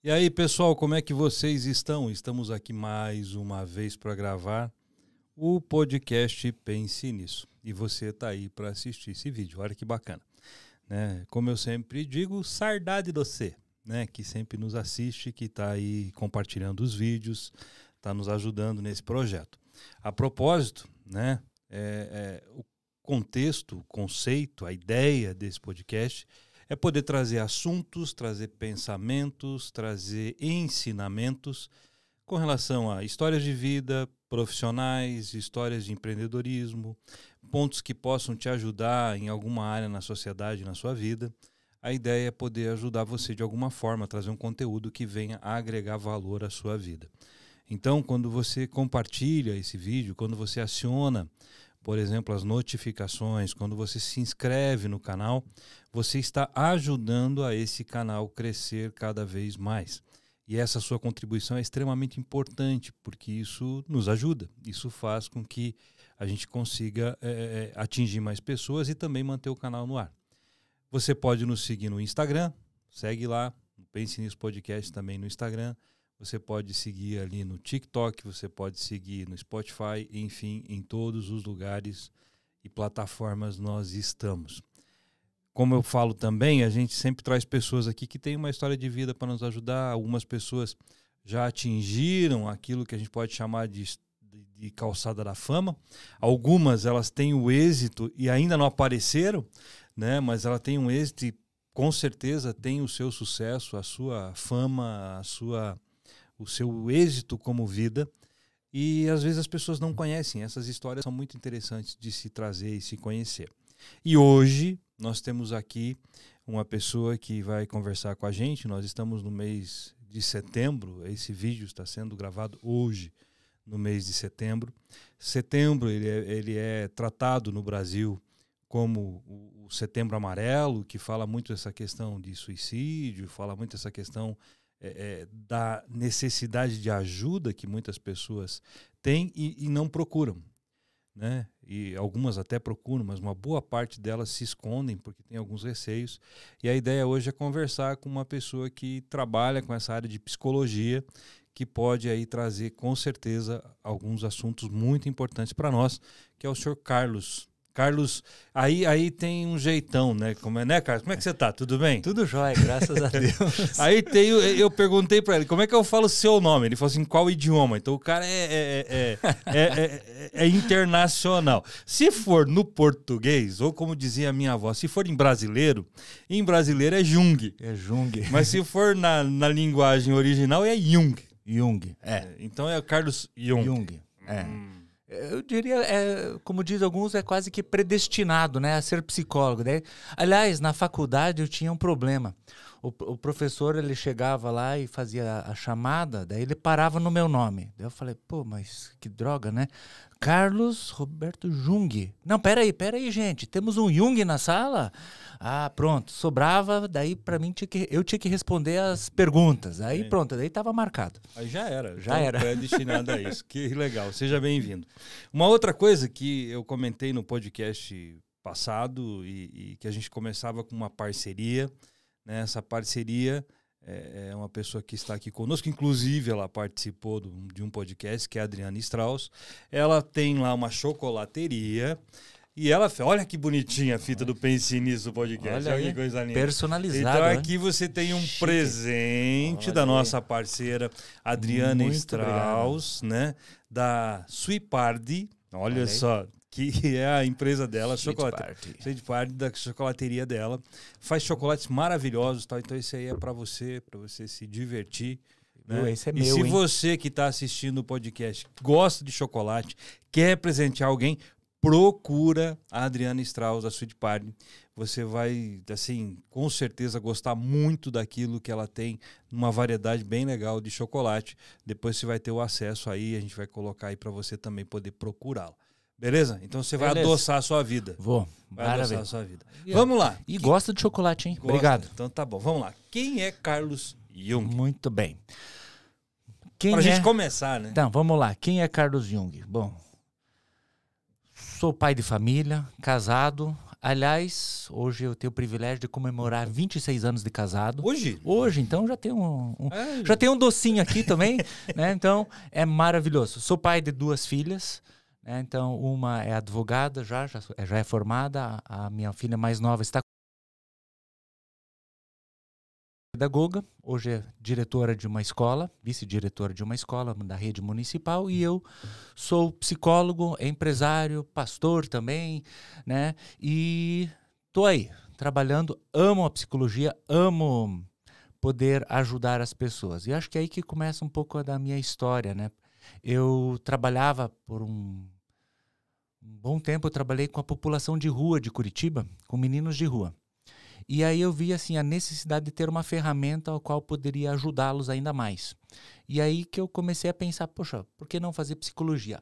E aí, pessoal, como é que vocês estão? Estamos aqui mais uma vez para gravar o podcast Pense Nisso. E você está aí para assistir esse vídeo. Olha que bacana. Né? Como eu sempre digo, saudade de você, né? Que sempre nos assiste, que está aí compartilhando os vídeos, está nos ajudando nesse projeto. A propósito, né? O contexto, o conceito, a ideia desse podcast é poder trazer assuntos, trazer pensamentos, trazer ensinamentos com relação a histórias de vida, profissionais, histórias de empreendedorismo, pontos que possam te ajudar em alguma área na sociedade, na sua vida. A ideia é poder ajudar você de alguma forma, trazer um conteúdo que venha a agregar valor à sua vida. Então, quando você compartilha esse vídeo, quando você aciona, por exemplo, as notificações, quando você se inscreve no canal, você está ajudando a esse canal crescer cada vez mais. E essa sua contribuição é extremamente importante, porque isso nos ajuda. Isso faz com que a gente consiga atingir mais pessoas e também manter o canal no ar. Você pode nos seguir no Instagram, segue lá, Pense Nisso Podcast também no Instagram. Você pode seguir ali no TikTok, você pode seguir no Spotify, enfim, em todos os lugares e plataformas nós estamos. Como eu falo também, a gente sempre traz pessoas aqui que têm uma história de vida para nos ajudar. Algumas pessoas já atingiram aquilo que a gente pode chamar de calçada da fama. Algumas elas têm o êxito e ainda não apareceram, né? Mas ela tem um êxito e com certeza tem o seu sucesso, a sua fama, o seu êxito como vida, e às vezes as pessoas não conhecem. Essas histórias são muito interessantes de se trazer e se conhecer. E hoje nós temos aqui uma pessoa que vai conversar com a gente. Nós estamos no mês de setembro, esse vídeo está sendo gravado hoje, no mês de setembro. Setembro ele é tratado no Brasil como o Setembro Amarelo, que fala muito essa questão de suicídio, fala muito essa questão da necessidade de ajuda que muitas pessoas têm e não procuram, né? E algumas até procuram, mas uma boa parte delas se escondem porque tem alguns receios. E a ideia hoje é conversar com uma pessoa que trabalha com essa área de psicologia, que pode aí trazer com certeza alguns assuntos muito importantes para nós, que é o senhor Carlos. Carlos, aí tem um jeitão, né? Né, Carlos? Como é que você tá? Tudo bem? Tudo jóia, graças a Deus. Aí eu perguntei para ele, como é que eu falo o seu nome? Ele falou assim, qual idioma? Então o cara é internacional. Se for no português, ou como dizia a minha avó, se for em brasileiro é Jung. É Jung. Mas se for na linguagem original é Jung. Jung, Então é o Carlos Jung. Jung, Eu diria, como diz alguns, é quase que predestinado, né, a ser psicólogo. Daí, aliás, na faculdade eu tinha um problema. O professor, ele chegava lá e fazia a chamada, daí ele parava no meu nome. Daí eu falei, pô, mas que droga, né? Carlos Roberto Jung. Não, peraí, gente, temos um Jung na sala? Ah, pronto, sobrava, daí pra mim eu tinha que responder as perguntas. Aí pronto, daí tava marcado. Aí já era. Predestinado a isso. Que legal, seja bem-vindo. Uma outra coisa que eu comentei no podcast passado e que a gente começava com uma parceria, né? Essa parceria é uma pessoa que está aqui conosco, inclusive ela participou de um podcast, que é a Adriana Strauss. Ela tem lá uma chocolateria. E ela, olha que bonitinha a fita do Pense Nisso podcast. Olha que coisa linda. Personalizado. Então aqui você tem um presente da nossa parceira Adriana Strauss, né? Da Sweet Party. Olha só, que é a empresa dela, Sweet Party, da chocolateria dela. Faz chocolates maravilhosos, tá? Então esse aí é para você se divertir. Né? Esse é e se você que está assistindo o podcast gosta de chocolate, quer presentear alguém, procura a Adriana Strauss, a Sweet Party. Você vai, assim, com certeza gostar muito daquilo que ela tem, uma variedade bem legal de chocolate. Depois você vai ter o acesso aí, a gente vai colocar aí para você também poder procurá-la. Beleza? Então você vai adoçar a sua vida. Vou. Vai adoçar a sua vida. Vamos lá. E gosta de chocolate, hein? Gosta? Obrigado. Então tá bom. Vamos lá. Quem é Carlos Jung? Muito bem. Pra gente começar, né? Então, vamos lá. Quem é Carlos Jung? Bom, sou pai de família, casado Aliás, hoje eu tenho o privilégio de comemorar 26 anos de casado. Hoje? Hoje, então já tem já tem um docinho aqui também, né? Então é maravilhoso. Sou pai de 2 filhas, né? Então uma é advogada, já é formada, a minha filha mais nova está pedagoga, hoje é diretora de uma escola, vice-diretora de uma escola da rede municipal, e eu sou psicólogo, empresário, pastor também, né? E tô aí, trabalhando, amo a psicologia, amo poder ajudar as pessoas. E acho que é aí que começa um pouco da minha história, né? Eu trabalhava por um bom tempo, eu trabalhei com a população de rua de Curitiba, com meninos de rua. E aí eu vi assim, a necessidade de ter uma ferramenta ao qual poderia ajudá-los ainda mais. E aí que eu comecei a pensar, poxa, por que não fazer psicologia?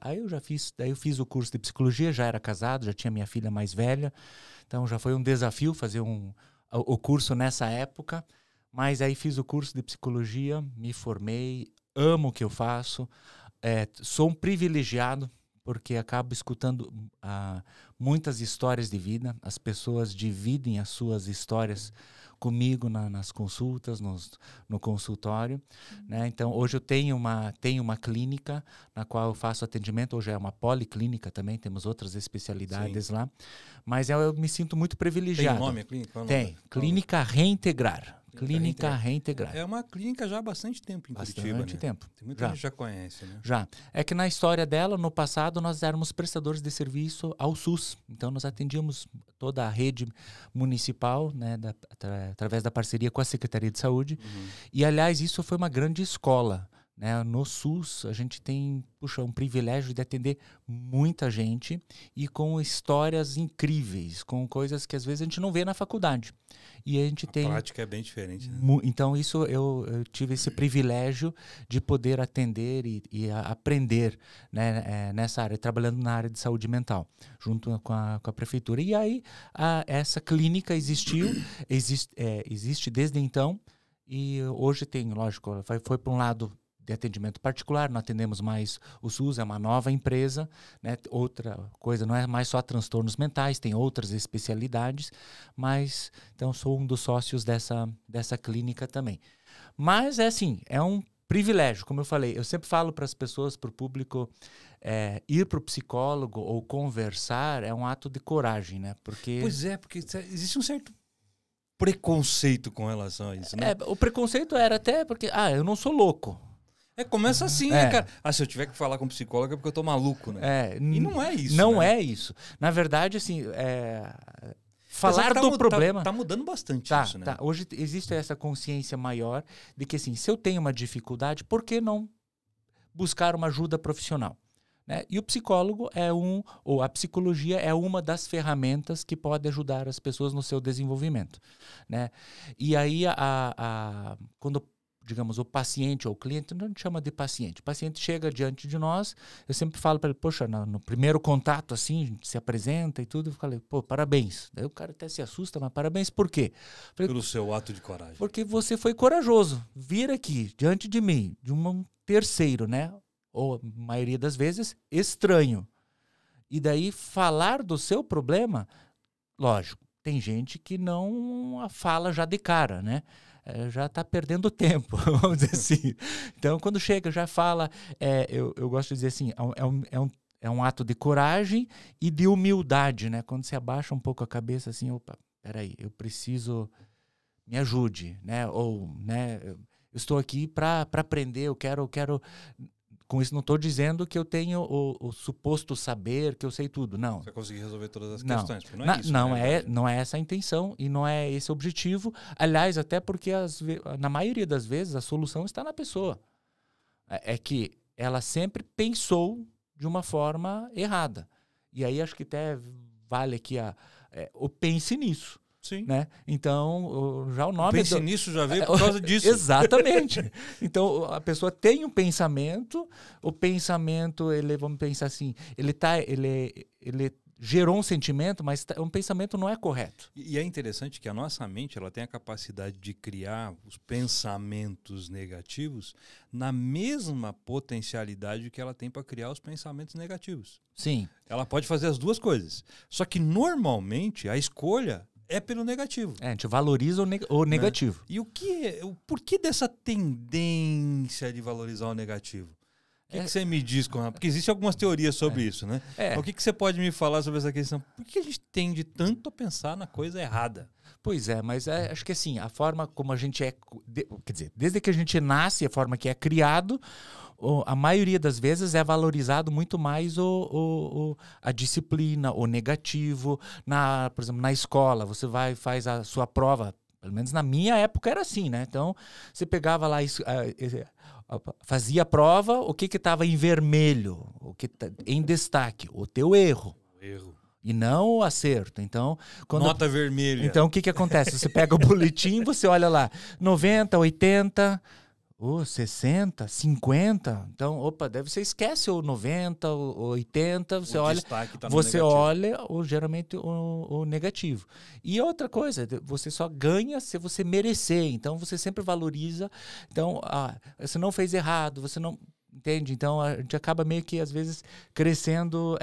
Daí eu fiz o curso de psicologia, já era casado, já tinha minha filha mais velha, então já foi um desafio fazer o curso nessa época, mas aí fiz o curso de psicologia, me formei, amo o que eu faço, sou um privilegiado, porque acabo escutando muitas histórias de vida. As pessoas dividem as suas histórias comigo nas consultas, no consultório, né? Então, hoje eu tenho uma clínica na qual eu faço atendimento. Hoje é uma policlínica também, temos outras especialidades lá. Mas eu me sinto muito privilegiado. Tem nome a clínica? Tem. Clínica Reintegrar. Clínica Reintegrar. É uma clínica já há bastante tempo em Curitiba, Bastante tempo. Tem muita gente que já conhece, né? Já. É que na história dela, no passado, nós éramos prestadores de serviço ao SUS. Então, nós atendíamos toda a rede municipal, né, através da parceria com a Secretaria de Saúde. Uhum. E, aliás, isso foi uma grande escola, né? No SUS, a gente tem, um privilégio de atender muita gente e com histórias incríveis, com coisas que às vezes a gente não vê na faculdade. E a gente tem... A prática é bem diferente, né? Então, isso eu tive esse privilégio de poder atender e aprender, né, nessa área, trabalhando na área de saúde mental, junto com a prefeitura. E aí, essa clínica existe desde então, e hoje tem, lógico, foi para um lado de atendimento particular, não atendemos mais o SUS, é uma nova empresa, né? Outra coisa, não é mais só transtornos mentais, tem outras especialidades, mas então sou um dos sócios dessa clínica também. Mas é assim, é um privilégio, como eu falei, eu sempre falo para as pessoas, para o público, ir para o psicólogo ou conversar é um ato de coragem, né? Porque... Pois é, porque existe um certo preconceito com relação a isso, né? O preconceito era até porque, eu não sou louco. Começa assim, né, cara? Se eu tiver que falar com psicólogo é porque eu tô maluco, né? E não é isso, Não né? é isso. Na verdade, assim, falar do problema... Tá mudando bastante isso, né? Hoje existe essa consciência maior de que, assim, se eu tenho uma dificuldade, por que não buscar uma ajuda profissional? Né? E o psicólogo ou a psicologia é uma das ferramentas que pode ajudar as pessoas no seu desenvolvimento, né? E aí, quando, digamos, o paciente ou o cliente, não a gente chama de paciente. O paciente chega diante de nós, eu sempre falo para ele, poxa, no primeiro contato, assim, a gente se apresenta e tudo, eu falei, parabéns. Daí o cara até se assusta, mas parabéns por quê? Falei, pelo seu ato de coragem. Porque você foi corajoso. Vir aqui, diante de mim, de um terceiro, né? Ou, a maioria das vezes, estranho. E daí, falar do seu problema, lógico, tem gente que não fala já de cara, né? Já está perdendo tempo, vamos dizer assim. Então, quando chega, já fala, eu gosto de dizer assim, é um ato de coragem e de humildade, né? Quando você abaixa um pouco a cabeça, assim, opa, peraí, eu preciso, me ajude, né? Ou, né, eu estou aqui para aprender, eu quero... Com isso, não estou dizendo que eu tenho o suposto saber, que eu sei tudo, não. Você vai conseguir resolver todas as questões, porque não é isso. Não é essa a intenção e não é esse o objetivo. Aliás, até porque na maioria das vezes a solução está na pessoa. É que ela sempre pensou de uma forma errada. E aí acho que até vale aqui o pense nisso. Sim. Né? Então, já o nome... Pense nisso já veio por causa disso. Exatamente. Então, a pessoa tem um pensamento, o pensamento, vamos pensar assim, ele gerou um sentimento, mas um pensamento não é correto. E é interessante que a nossa mente ela tem a capacidade de criar os pensamentos negativos na mesma potencialidade que ela tem para criar os pensamentos negativos. Sim. Ela pode fazer as duas coisas. Só que normalmente a escolha é pelo negativo. A gente valoriza o negativo. E o porquê dessa tendência de valorizar o negativo? O que você me diz, Conrado? Porque existem algumas teorias sobre isso, né? O que você pode me falar sobre essa questão? Por que a gente tende tanto a pensar na coisa errada? Pois é, mas acho que assim, a forma como a gente quer dizer, desde que a gente nasce, a forma que é criado, a maioria das vezes é valorizado muito mais a disciplina, o negativo. Por exemplo, na escola, você vai e faz a sua prova. Pelo menos na minha época era assim, né? Então, você pegava lá, fazia a prova, o que estava em vermelho, em destaque? O teu erro. E não o acerto. Então, nota vermelha. Então, o que acontece? Você pega o boletim, você olha lá, 90, 80... 60, 50, então, você esquece o 90, o 80, você olha, geralmente o negativo. E outra coisa, você só ganha se você merecer, então você sempre valoriza, então, você não fez errado, você não, entende? Então, a gente acaba meio que, às vezes, crescendo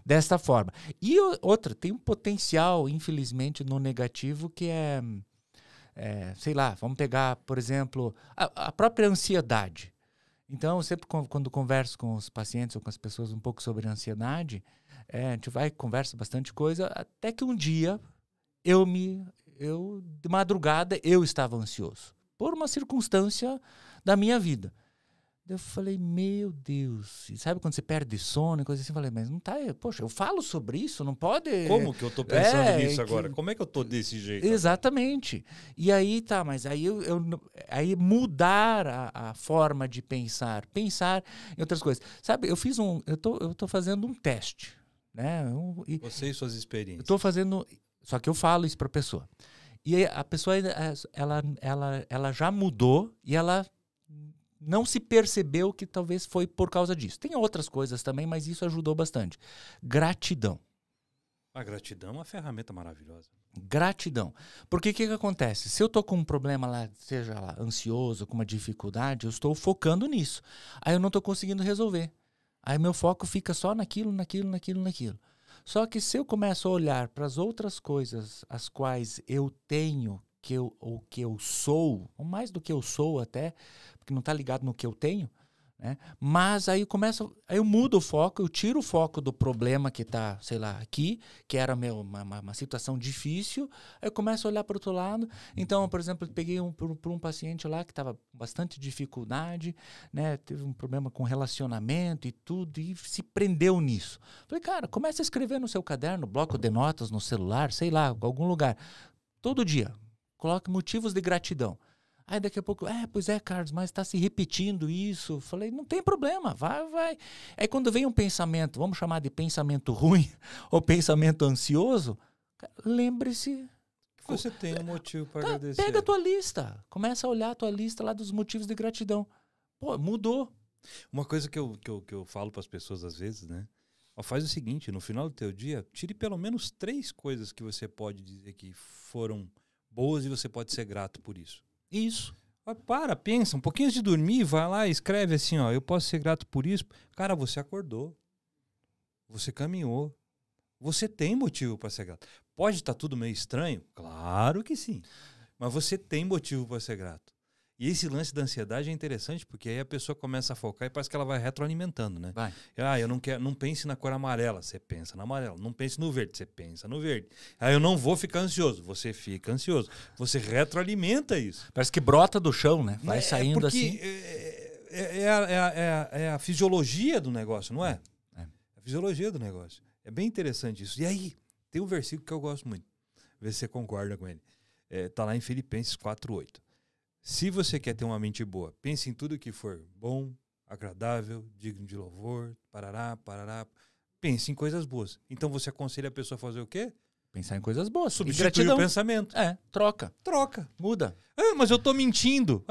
desta forma. E outra, tem um potencial, infelizmente, no negativo que sei lá, vamos pegar, por exemplo, a própria ansiedade. Então, sempre quando converso com os pacientes ou com as pessoas um pouco sobre ansiedade, a gente conversa bastante coisa, até que um dia, de madrugada, eu estava ansioso, por uma circunstância da minha vida. Eu falei, meu Deus, e sabe quando você perde sono e coisa assim? Eu falei, mas não tá, poxa, eu falo sobre isso, não pode... Como que eu tô pensando nisso agora? Como é que eu tô desse jeito? Exatamente. Agora? E aí, mas aí aí mudar a forma de pensar em outras coisas. Sabe, eu tô fazendo um teste, né? Você e suas experiências. Eu tô fazendo, só que eu falo isso pra pessoa. E a pessoa, ela já mudou e ela não se percebeu que talvez foi por causa disso. Tem outras coisas também, mas isso ajudou bastante. Gratidão. A gratidão é uma ferramenta maravilhosa. Gratidão. Porque o que acontece? Se eu estou com um problema lá, seja lá ansioso, com uma dificuldade, eu estou focando nisso. Aí eu não estou conseguindo resolver. Aí meu foco fica só naquilo. Só que se eu começo a olhar para as outras coisas as quais eu tenho, o que eu sou, ou mais do que eu sou até, porque não está ligado no que eu tenho, né? Mas aí eu mudo o foco, eu tiro o foco do problema que está, sei lá, aqui, que era uma situação difícil, aí eu começo a olhar para o outro lado. Então, por exemplo, eu peguei por um paciente lá que estava com bastante dificuldade, né? Teve um problema com relacionamento e tudo, e se prendeu nisso. Falei, cara, começa a escrever no seu caderno, bloco de notas no celular, sei lá, algum lugar, todo dia. Coloque motivos de gratidão. Aí daqui a pouco, pois é, Carlos, mas está se repetindo isso. Falei, não tem problema, vai. Aí quando vem um pensamento, vamos chamar de pensamento ruim ou pensamento ansioso, lembre-se que você tem um motivo para agradecer. Pega a tua lista, começa a olhar a tua lista lá dos motivos de gratidão. Pô, mudou. Uma coisa que eu falo para as pessoas às vezes, né? Faz o seguinte, no final do teu dia, tire pelo menos 3 coisas que você pode dizer que foram boas e você pode ser grato por isso. Isso. Pensa, um pouquinho antes de dormir, vai lá e escreve assim, eu posso ser grato por isso. Cara, você acordou, você caminhou, você tem motivo para ser grato. Pode estar tudo meio estranho? Claro que sim, mas você tem motivo para ser grato. E esse lance da ansiedade é interessante, porque aí a pessoa começa a focar e parece que ela vai retroalimentando, né? Vai. Eu não pense na cor amarela, você pensa na amarela. Não pense no verde, você pensa no verde. Eu não vou ficar ansioso, você fica ansioso. Você retroalimenta isso. Parece que brota do chão, né? Vai saindo assim. É a fisiologia do negócio, não é? É. A fisiologia do negócio. É bem interessante isso. E aí, tem um versículo que eu gosto muito. Vê se você concorda com ele. Tá lá em Filipenses 4:8. Se você quer ter uma mente boa, pense em tudo que for bom, agradável, digno de louvor, parará. Pense em coisas boas. Então você aconselha a pessoa a fazer o quê? Pensar em coisas boas. Substituir o pensamento. Troca. Muda. Mas eu tô mentindo.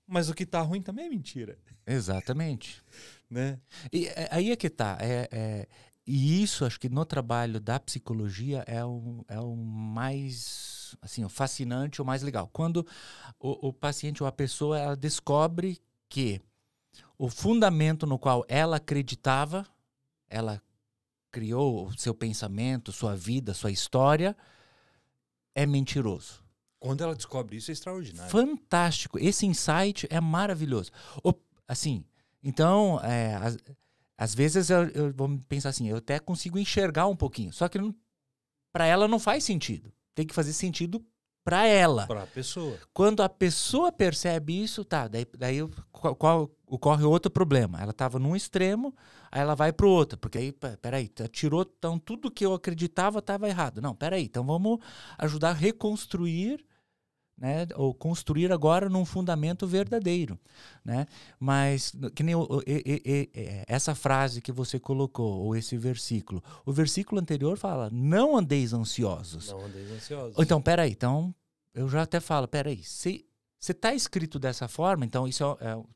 Mas o que tá ruim também é mentira. Exatamente. Né? E aí é que tá. E isso, acho que no trabalho da psicologia é o mais, assim, o fascinante, o mais legal. Quando o paciente ou a pessoa, ela descobre que o fundamento no qual ela acreditava, ela criou o seu pensamento, sua vida, sua história, é mentiroso. Quando ela descobre isso, é extraordinário. Fantástico. Esse insight é maravilhoso. Assim, então, às vezes eu vou pensar assim, eu até consigo enxergar um pouquinho, só que para ela não faz sentido. Tem que fazer sentido para ela. Para a pessoa. Quando a pessoa percebe isso, tá, daí ocorre outro problema. Ela estava num extremo, aí ela vai para o outro, porque aí, peraí, tirou, então tudo que eu acreditava estava errado. Não, peraí, então vamos ajudar a reconstruir, né, ou construir agora num fundamento verdadeiro, né? Mas que nem essa frase que você colocou, ou esse versículo. O versículo anterior fala, não andeis ansiosos. Não andeis ansiosos. Então, peraí, então eu já até falo, peraí, se está escrito dessa forma, então isso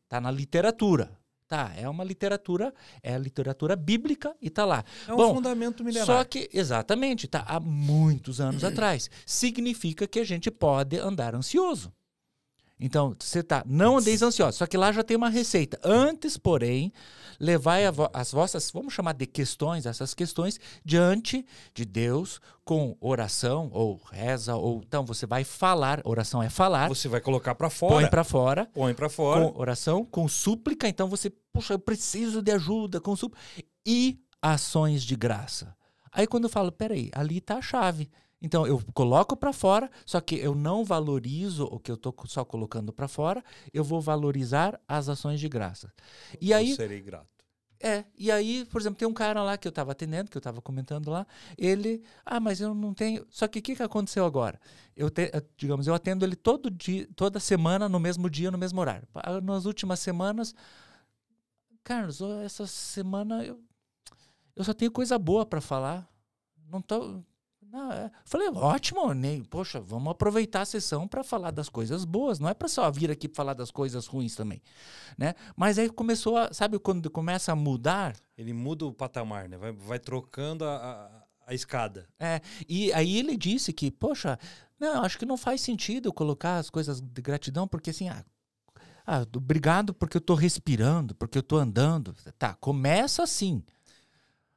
tá na literatura. Tá, é uma literatura, é a literatura bíblica e tá lá. É um fundamento milenar. Só que, exatamente, tá há muitos anos atrás. Significa que a gente pode andar ansioso. Então, você tá, não andeis ansiosos, só que lá já tem uma receita. Antes, porém, levai as vossas, vamos chamar de questões, essas questões, diante de Deus com oração, ou reza, ou então você vai falar, oração é falar. Você vai colocar para fora. Põe para fora. Põe para fora. Com oração, com súplica, então você, puxa, eu preciso de ajuda, com súplica. E ações de graça. Aí quando eu falo, peraí, ali tá a chave. Então, eu coloco para fora, só que eu não valorizo o que eu estou só colocando para fora, eu vou valorizar as ações de graça. E aí, eu serei grato. E aí, por exemplo, tem um cara lá que eu estava atendendo, que eu estava comentando lá, ele, mas eu não tenho... Só que o que aconteceu agora? Eu atendo ele todo dia, toda semana, no mesmo dia, no mesmo horário. Nas últimas semanas, Carlos, essa semana eu só tenho coisa boa para falar. Não tô... Falei, ótimo, poxa, vamos aproveitar a sessão para falar das coisas boas, não é para só vir aqui falar das coisas ruins também, né? Mas aí começou sabe quando começa a mudar? Ele muda o patamar, né? Vai trocando a escada. E aí ele disse que, poxa, não, acho que não faz sentido eu colocar as coisas de gratidão, porque assim, obrigado porque eu tô respirando, porque eu tô andando, tá, começa assim.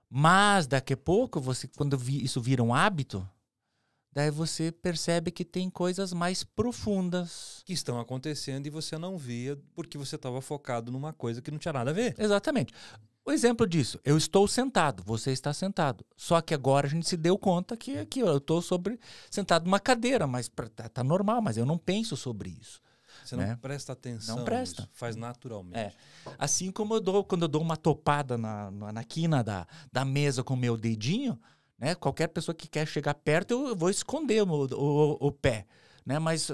Mas daqui a pouco, quando isso vira um hábito, daí você percebe que tem coisas mais profundas. Que estão acontecendo e você não via porque você estava focado numa coisa que não tinha nada a ver. Exatamente. O exemplo disso, eu estou sentado, você está sentado. Só que agora a gente se deu conta que aqui eu estou sentado numa cadeira, mas tá normal, mas eu não penso sobre isso. Você não presta atenção. Não presta. Nisso, faz naturalmente. Assim como quando eu dou uma topada na quina da mesa com o meu dedinho, né? Qualquer pessoa que quer chegar perto, eu vou esconder o pé. Né? Mas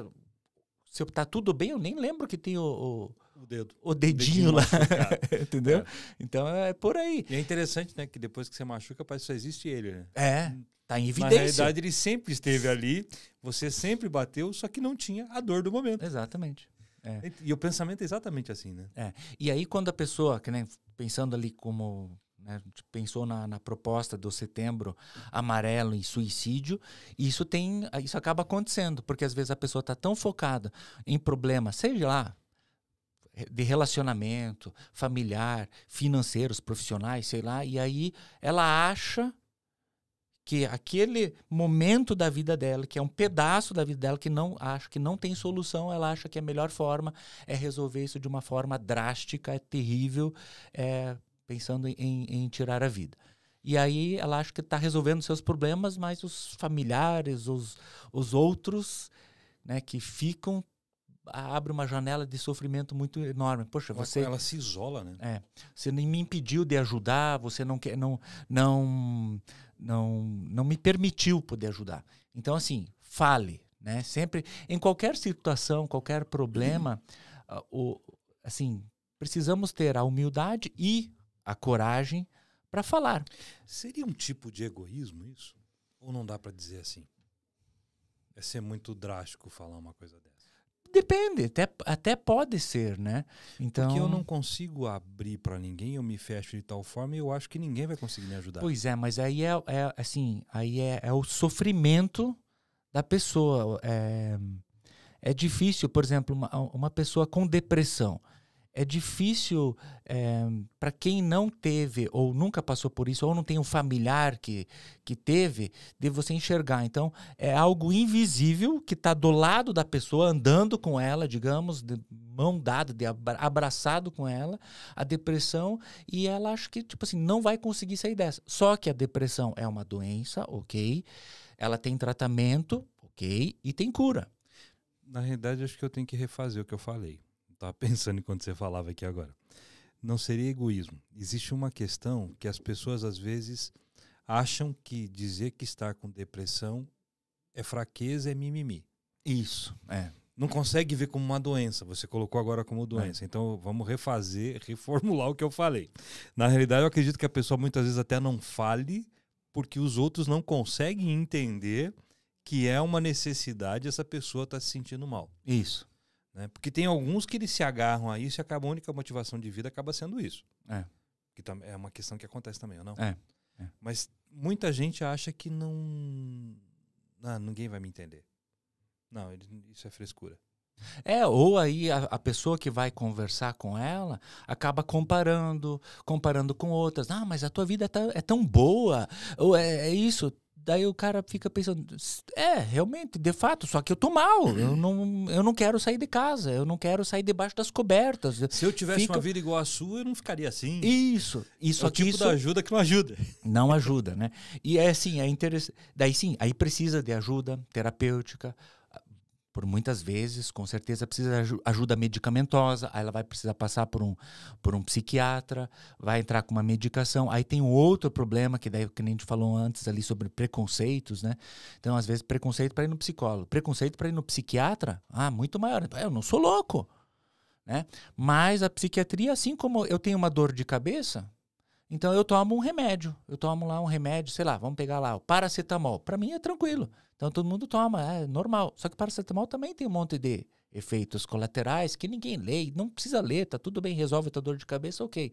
se tá tudo bem, eu nem lembro que tem o dedinho lá. Entendeu? Então é por aí. E é interessante, né? Que depois que você machuca, parece que só existe ele, né? Tá em evidência. Na realidade, ele sempre esteve ali, você sempre bateu, só que não tinha a dor do momento. Exatamente. E o pensamento é exatamente assim, né? E aí, quando a pessoa, que nem pensando ali como, né, a gente pensou na proposta do Setembro Amarelo em suicídio, isso acaba acontecendo, porque às vezes a pessoa está tão focada em problemas, seja lá, de relacionamento, familiar, financeiros, profissionais, sei lá, e aí ela acha que aquele momento da vida dela, que é um pedaço da vida dela que não tem solução, ela acha que a melhor forma é resolver isso de uma forma drástica, terrível, pensando em tirar a vida. E aí ela acha que está resolvendo seus problemas, mas os familiares, os outros, né, que ficam, abre uma janela de sofrimento muito enorme. Poxa, ela se isola, né? Você nem me impediu de ajudar, você não me permitiu poder ajudar. Então, assim, fale, né? Sempre, em qualquer situação, qualquer problema, assim, precisamos ter a humildade e a coragem para falar. Seria um tipo de egoísmo isso? Ou não dá para dizer assim? É ser muito drástico falar uma coisa dessa? Depende, até pode ser, né? Então, porque eu não consigo abrir para ninguém, eu me fecho de tal forma e eu acho que ninguém vai conseguir me ajudar. pois é, mas aí assim, aí é o sofrimento da pessoa. É difícil, por exemplo, uma pessoa com depressão. É difícil para quem não teve ou nunca passou por isso, ou não tem um familiar que teve, de você enxergar. Então, é algo invisível que está do lado da pessoa, andando com ela, digamos, de mão dada, abraçado com ela, a depressão, e ela acha que, tipo assim, não vai conseguir sair dessa. Só que a depressão é uma doença, ok? Ela tem tratamento, ok? E tem cura. Na realidade, acho que eu tenho que refazer o que eu falei. Estava pensando enquanto você falava aqui agora. Não seria egoísmo. Existe uma questão que as pessoas, às vezes, acham que dizer que está com depressão é fraqueza, é mimimi. Isso, Não consegue ver como uma doença. Você colocou agora como doença. Então, vamos reformular o que eu falei. Na realidade, eu acredito que a pessoa muitas vezes até não fale porque os outros não conseguem entender que é uma necessidade essa pessoa estar se sentindo mal. Isso. Né? Porque tem alguns que eles se agarram a isso e acaba a única motivação de vida acaba sendo isso. Que é uma questão que acontece também, ou não? Mas muita gente acha que não... ninguém vai me entender. Não, isso é frescura. Ou aí a pessoa que vai conversar com ela acaba comparando com outras. Mas a tua vida é tão boa, ou é isso. Daí o cara fica pensando, realmente, de fato, só que eu tô mal, eu não quero sair de casa, eu não quero sair debaixo das cobertas. Se eu tivesse uma vida igual a sua, eu não ficaria assim. Isso é o tipo da ajuda que não ajuda. Não ajuda, né? E é interessante. Daí sim, aí precisa de ajuda terapêutica. Por muitas vezes, com certeza, precisa de ajuda medicamentosa, aí ela vai precisar passar por um psiquiatra, vai entrar com uma medicação. Aí tem um outro problema, que daí, que nem a gente falou antes ali sobre preconceitos, né? Então, às vezes, preconceito para ir no psicólogo. Preconceito para ir no psiquiatra, muito maior. Eu não sou louco, né? Mas a psiquiatria, assim como eu tenho uma dor de cabeça, então eu tomo um remédio. Eu tomo lá um remédio, sei lá, vamos pegar lá o paracetamol. Para mim é tranquilo. Então todo mundo toma, é normal. Só que paracetamol também tem um monte de efeitos colaterais que ninguém lê, não precisa ler, tá tudo bem, resolve a tua dor de cabeça, ok.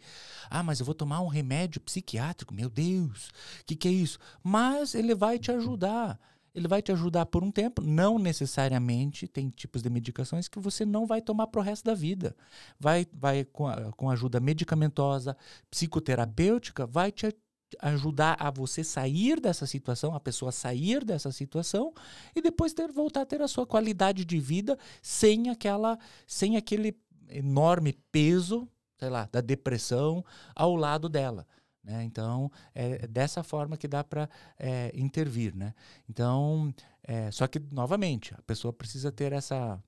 Mas eu vou tomar um remédio psiquiátrico, meu Deus, o que é isso? Mas ele vai te ajudar. Ele vai te ajudar por um tempo, não necessariamente, tem tipos de medicações que você não vai tomar pro resto da vida. Vai com ajuda medicamentosa, psicoterapêutica, vai te ajudar a você sair dessa situação, a pessoa sair dessa situação e depois voltar a ter a sua qualidade de vida sem aquele enorme peso, sei lá, da depressão ao lado dela. Né? Então, é dessa forma que dá para intervir. Né? Então, só que, novamente, a pessoa precisa ter essa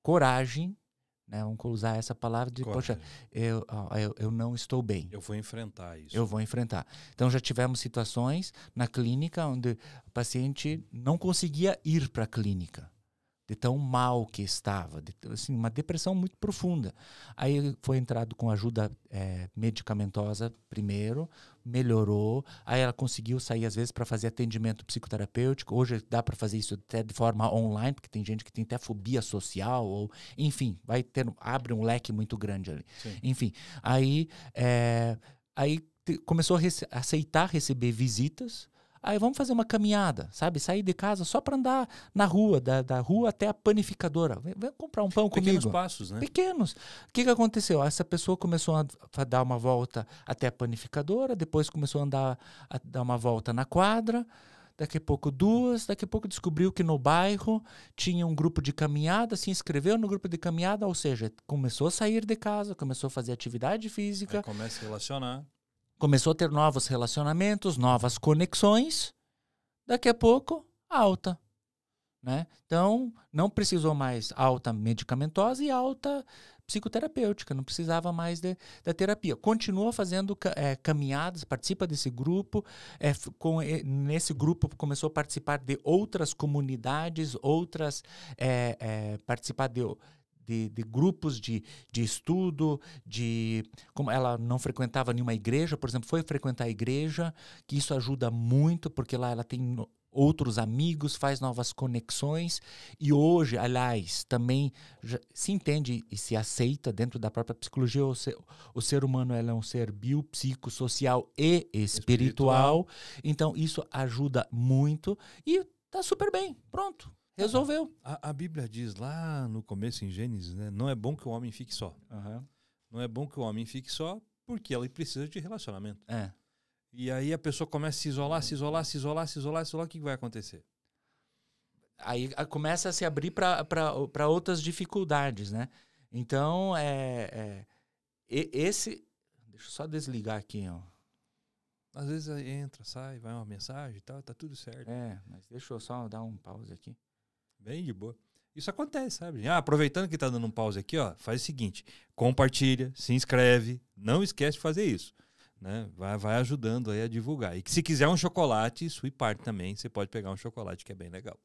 coragem, né? Vamos usar essa palavra de, poxa, eu não estou bem. Eu vou enfrentar isso. Eu vou enfrentar. Então, já tivemos situações na clínica onde o paciente não conseguia ir para a clínica, de tão mal que estava, assim, uma depressão muito profunda. Aí foi entrado com ajuda medicamentosa primeiro, melhorou, aí ela conseguiu sair às vezes para fazer atendimento psicoterapêutico. Hoje dá para fazer isso até de forma online, porque tem gente que tem até fobia social, ou enfim, abre um leque muito grande ali. Sim. Enfim, aí começou a aceitar receber visitas. Aí vamos fazer uma caminhada, sabe? Sair de casa só para andar na rua, da rua até a panificadora. Vem comprar um pão comigo. Pequenos passos, né? Pequenos. O que aconteceu? Essa pessoa começou a dar uma volta até a panificadora, depois começou a dar uma volta na quadra, daqui a pouco duas, daqui a pouco descobriu que no bairro tinha um grupo de caminhada, se inscreveu no grupo de caminhada, ou seja, começou a sair de casa, começou a fazer atividade física. Aí começa a relacionar. Começou a ter novos relacionamentos, novas conexões, daqui a pouco, alta. Né? Então, não precisou mais alta medicamentosa e alta psicoterapêutica, não precisava mais da terapia. Continua fazendo caminhadas, participa desse grupo, nesse grupo começou a participar de outras comunidades, participar de grupos de estudo, como ela não frequentava nenhuma igreja, por exemplo, foi frequentar a igreja, que isso ajuda muito, porque lá ela tem outros amigos, faz novas conexões. E hoje, aliás, também se entende e se aceita dentro da própria psicologia, o ser humano é um ser biopsicossocial e espiritual. Então, isso ajuda muito e tá super bem. Pronto, resolveu. A Bíblia diz lá no começo, em Gênesis, né? Não é bom que o homem fique só. Não é bom que o homem fique só porque ele precisa de relacionamento. E aí a pessoa começa a se isolar, o que vai acontecer? Aí começa a se abrir para outras dificuldades, né? Então, esse... Deixa eu só desligar aqui, ó. Às vezes entra, sai, vai uma mensagem e tal, tá tudo certo. Mas deixa eu só dar um pause aqui. Bem de boa. Isso acontece, sabe? Aproveitando que tá dando um pause aqui, ó, faz o seguinte, compartilha, se inscreve, não esquece de fazer isso. Né? Vai ajudando aí a divulgar. E que se quiser um chocolate, sua parte também, você pode pegar um chocolate que é bem legal.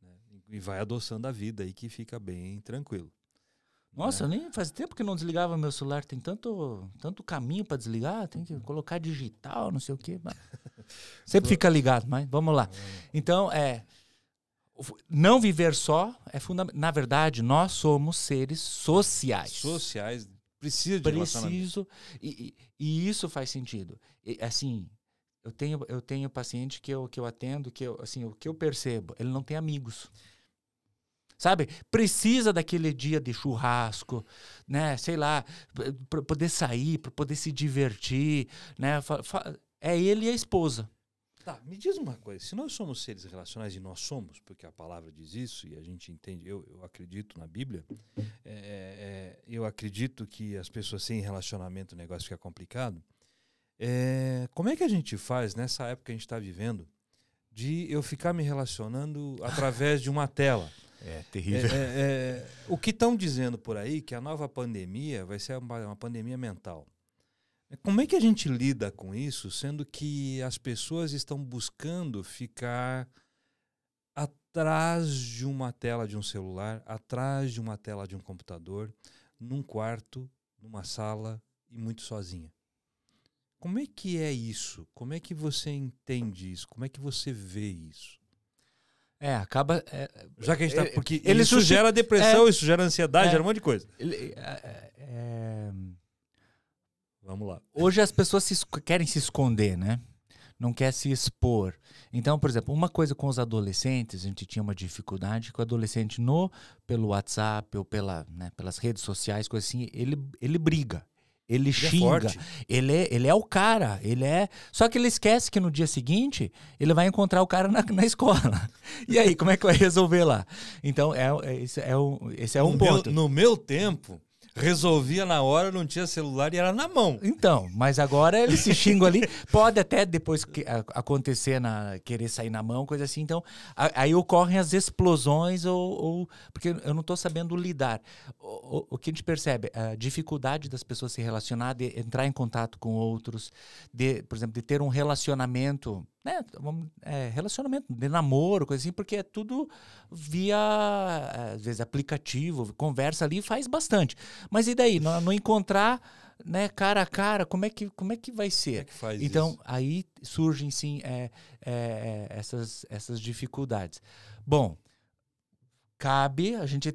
Né? E vai adoçando a vida aí que fica bem tranquilo. Nossa, nem faz tempo que não desligava meu celular. Tem tanto caminho para desligar, tem que colocar digital, não sei o quê. Sempre fica ligado, mas vamos lá. Então, não viver só é fundamental. Na verdade, nós somos seres sociais. Precisa de relacionamento. E isso faz sentido. E, assim, eu tenho paciente que eu atendo, o que eu percebo, ele não tem amigos. Sabe? Precisa daquele dia de churrasco, né? Sei lá, para poder sair, para poder se divertir, né? É ele e a esposa. Tá, me diz uma coisa, se nós somos seres relacionais e nós somos, porque a palavra diz isso e a gente entende, eu acredito na Bíblia, eu acredito que as pessoas sem relacionamento o negócio fica complicado, como é que a gente faz nessa época que a gente está vivendo de eu ficar me relacionando através de uma tela? É terrível. O que estão dizendo por aí que a nova pandemia vai ser uma pandemia mental. Como é que a gente lida com isso, sendo que as pessoas estão buscando ficar atrás de uma tela de um celular, atrás de uma tela de um computador, num quarto, numa sala e muito sozinha? Como é que é isso? Como é que você entende isso? Como é que você vê isso? Acaba... Já que a gente tá... Porque isso gera depressão, isso gera ansiedade, gera um monte de coisa. Vamos lá. Hoje as pessoas querem se esconder, né? Não quer se expor. Então, por exemplo, uma coisa com os adolescentes, a gente tinha uma dificuldade que o adolescente pelo WhatsApp ou pelas redes sociais, coisa assim, ele briga. Ele xinga, ele é o cara, Só que ele esquece que no dia seguinte ele vai encontrar o cara na escola. E aí, como é que vai resolver lá? Então, esse é um ponto. No meu tempo, resolvia na hora, não tinha celular e era na mão. Então, mas agora eles se xingam ali. Pode até depois acontecer, querer sair na mão, coisa assim. Então, aí ocorrem as explosões porque eu não estou sabendo lidar. O que a gente percebe, a dificuldade das pessoas se relacionar, de entrar em contato com outros, por exemplo, de ter um relacionamento, né? Relacionamento de namoro, coisa assim, porque é tudo via, às vezes, aplicativo, conversa ali, faz bastante. Mas e daí? Não encontrar, né, cara a cara, como é que vai ser? Como é que faz então, isso? Aí surgem, sim, essas dificuldades. Bom, cabe a gente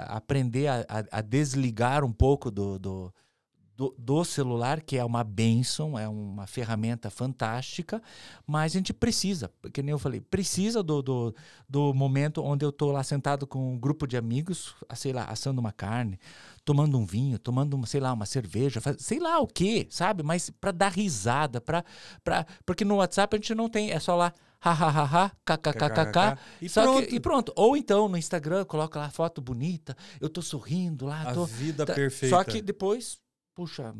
aprender a desligar um pouco do celular, que é uma bênção, é uma ferramenta fantástica, mas a gente precisa, que nem eu falei, precisa do momento onde eu estou lá sentado com um grupo de amigos, sei lá, assando uma carne, tomando um vinho, tomando, sei lá, uma cerveja, sei lá o quê, sabe? Mas para dar risada, porque no WhatsApp a gente não tem, é só lá, ha, kkkk, e pronto. Ou então no Instagram, coloca lá foto bonita, eu tô sorrindo lá. A vida perfeita. Só que depois... Puxa,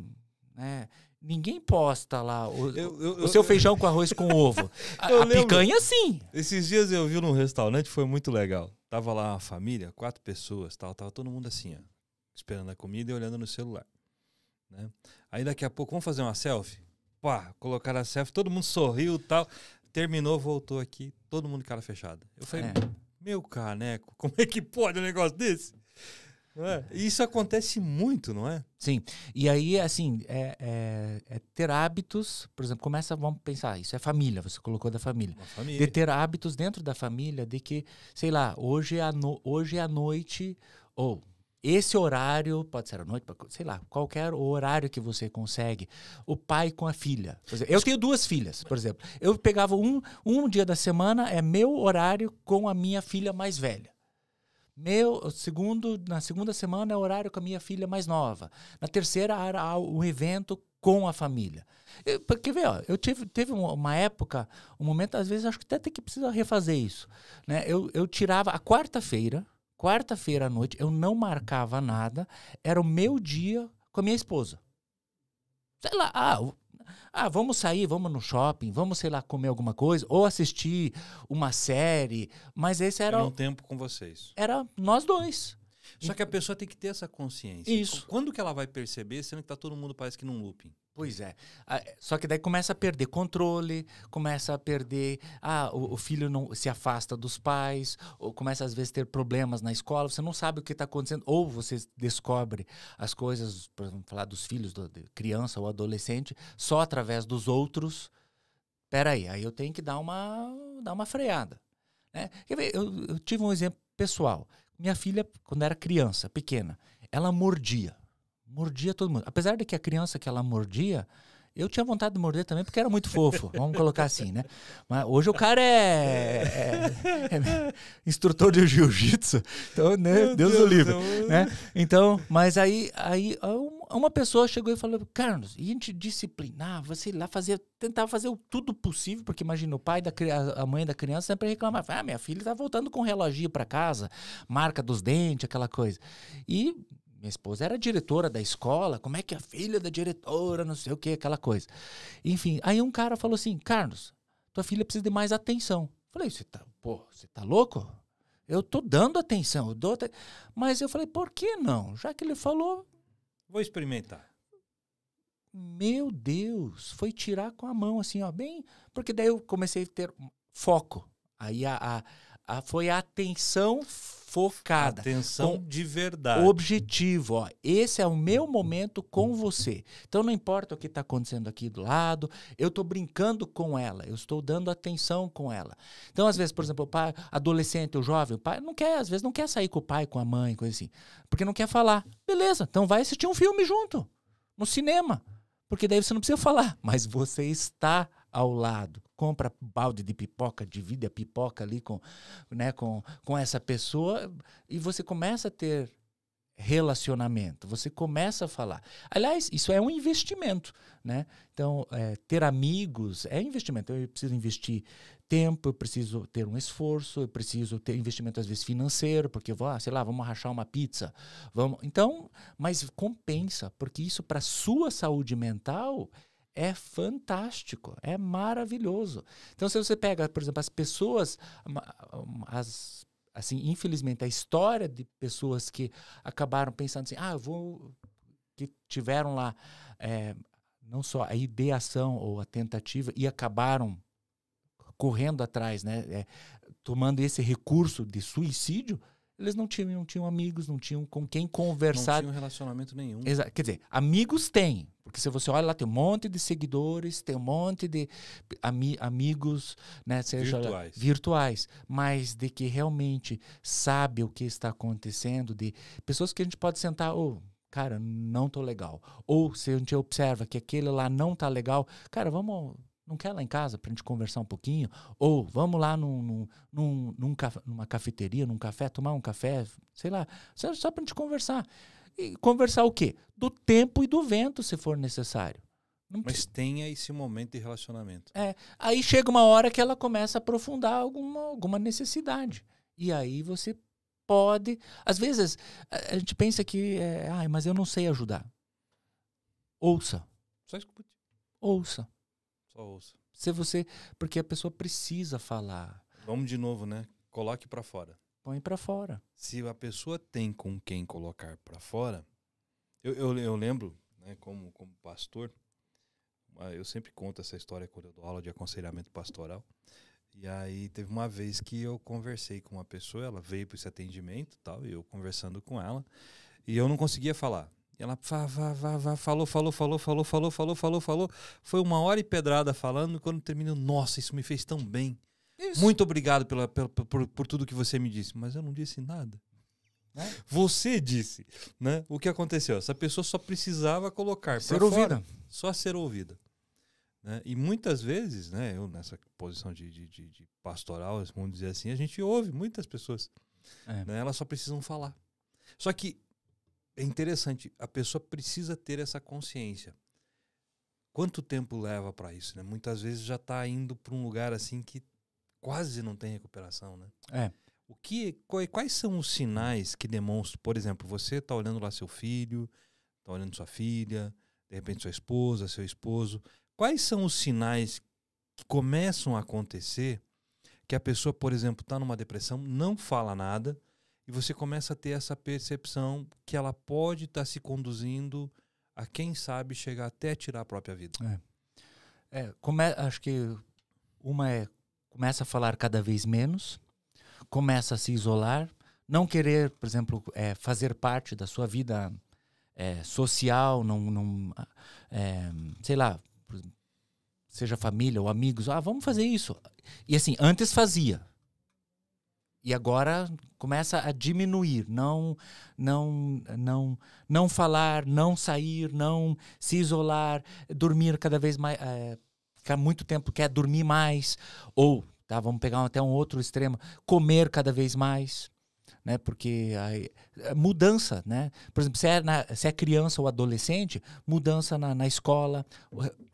né? Ninguém posta lá o seu feijão com arroz com ovo. A picanha, sim. Esses dias eu vi num restaurante, foi muito legal. Tava lá uma família, 4 pessoas, tava todo mundo assim, ó, esperando a comida e olhando no celular. Né? Aí daqui a pouco, vamos fazer uma selfie? Pá, colocaram a selfie, todo mundo sorriu e tal. Terminou, voltou aqui, todo mundo de cara fechada. Eu falei, meu caneco, como é que pode um negócio desse? Não é? Isso acontece muito, não é? Sim. E aí, assim, ter hábitos, por exemplo, vamos pensar, isso é família, você colocou da família. Uma família. De ter hábitos dentro da família, de que, sei lá, hoje é à noite, ou esse horário, pode ser à noite, sei lá, qualquer horário que você consegue, o pai com a filha. Por exemplo, eu tenho 2 filhas, por exemplo. Eu pegava um dia da semana, é meu horário com a minha filha mais velha. Na segunda semana é o horário com a minha filha mais nova. Na terceira era um evento com a família. Porque, vê, ó, teve uma época, um momento, às vezes acho que até que precisa refazer isso. Né? Eu tirava a quarta-feira à noite, eu não marcava nada, era o meu dia com a minha esposa. Sei lá, vamos sair, vamos no shopping, vamos, sei lá, comer alguma coisa, ou assistir uma série, mas esse era um tempo com vocês. Era nós 2. Só que a pessoa tem que ter essa consciência. Isso. Quando que ela vai perceber, sendo que tá todo mundo parece que num looping? Pois é. Só que daí começa a perder controle, começa a perder... o filho não se afasta dos pais, ou começa às vezes a ter problemas na escola, você não sabe o que está acontecendo, ou você descobre as coisas, por exemplo, falar dos filhos, de criança ou adolescente, só através dos outros. Peraí, aí eu tenho que dar uma freada. Né? Quer ver, eu tive um exemplo pessoal. Minha filha, quando era criança, pequena, ela mordia todo mundo. Apesar de que a criança que ela mordia, eu tinha vontade de morder também, porque era muito fofo. Vamos colocar assim, né? Mas hoje o cara é instrutor de jiu-jitsu. Então, né? Deus o livre. Né? Então, mas aí uma pessoa chegou e falou, Carlos, e a gente disciplinar, você ir lá tentar fazer tudo possível, porque imagina, a mãe da criança sempre reclamava, minha filha tá voltando com um reloginho para casa, marca dos dentes, aquela coisa. E minha esposa era diretora da escola, como é que a filha da diretora, não sei o que, aquela coisa. Enfim, aí um cara falou assim, Carlos, tua filha precisa de mais atenção. Falei, você tá louco? Eu tô dando atenção, mas eu falei, por que não? Já que ele falou... Vou experimentar. Meu Deus, foi tirar com a mão assim, ó, bem... Porque daí eu comecei a ter foco. Aí foi a atenção focada. Atenção de verdade. Objetivo, ó. Esse é o meu momento com você. Então não importa o que está acontecendo aqui do lado, eu estou brincando com ela, eu estou dando atenção com ela. Então, às vezes, por exemplo, o pai, adolescente, o jovem, o pai às vezes não quer sair com o pai, com a mãe, coisa assim, porque não quer falar. Beleza, então vai assistir um filme junto, no cinema. Porque daí você não precisa falar, mas você está ao lado. Compra balde de pipoca, divide a pipoca ali com essa pessoa e você começa a ter relacionamento, você começa a falar. Aliás, isso é um investimento, né? Então, ter amigos é investimento. Eu preciso investir tempo, eu preciso ter um esforço, eu preciso ter investimento, às vezes, financeiro, porque vamos rachar uma pizza. Então, mas compensa, porque isso para a sua saúde mental é fantástico, é maravilhoso. Então, se você pega, por exemplo, as pessoas, assim, infelizmente, a história de pessoas que acabaram pensando assim, que tiveram lá não só a ideação ou a tentativa e acabaram correndo atrás, né, tomando esse recurso de suicídio, eles não tinham amigos, não tinham com quem conversar. Não tinham relacionamento nenhum. Quer dizer, amigos tem. Porque se você olha lá, tem um monte de seguidores, tem um monte de amigos, né, virtuais. Mas de que realmente sabe o que está acontecendo, de pessoas que a gente pode sentar, cara, não tô legal. Ou se a gente observa que aquele lá não tá legal, cara, não quer ir lá em casa pra gente conversar um pouquinho? Ou vamos lá numa cafeteria, num café, tomar um café, sei lá, só pra gente conversar. E conversar o quê? Do tempo e do vento, se for necessário. Mas tenha esse momento de relacionamento. Aí chega uma hora que ela começa a aprofundar alguma necessidade. E aí você pode... Às vezes, a gente pensa que... mas eu não sei ajudar. Ouça. Só escute. Ouça. Só ouça. Porque a pessoa precisa falar. Vamos de novo, né? Coloque pra fora. Põe pra fora. Se a pessoa tem com quem colocar pra fora... Eu lembro, né, como pastor, eu sempre conto essa história quando eu dou aula de aconselhamento pastoral. E aí teve uma vez que eu conversei com uma pessoa, ela veio para esse atendimento e tal, e eu conversando com ela. E eu não conseguia falar. E ela falou. Foi 1 hora e pedrada falando. E quando terminou, nossa, isso me fez tão bem. Isso. Muito obrigado por tudo que você me disse. Mas eu não disse nada. Você disse, né? O que aconteceu? Essa pessoa só precisava colocar Ser pra fora, ouvida. só ser ouvida. Né? E muitas vezes, né, eu nessa posição de pastoral, vamos dizer assim, a gente ouve muitas pessoas. Né? Elas só precisam falar. Só que é interessante, a pessoa precisa ter essa consciência. Quanto tempo leva para isso? Né? Muitas vezes já está indo para um lugar assim que quase não tem recuperação. Né? Quais são os sinais que demonstram? Por exemplo, você está olhando lá seu filho, está olhando sua filha, de repente sua esposa, seu esposo. Quais são os sinais que começam a acontecer que a pessoa, por exemplo, está numa depressão, não fala nada, e você começa a ter essa percepção que ela pode estar se conduzindo a, quem sabe, chegar até tirar a própria vida? Acho que começa a falar cada vez menos, começa a se isolar, não querer, por exemplo, fazer parte da sua vida social, sei lá, seja família ou amigos, vamos fazer isso. E assim, antes fazia. E agora começa a diminuir, não falar, não sair, não se isolar, dormir cada vez mais, ficar muito tempo, quer dormir mais, ou, vamos pegar até um outro extremo, comer cada vez mais, né? Porque a mudança, né? Por exemplo, se é criança ou adolescente, mudança na escola,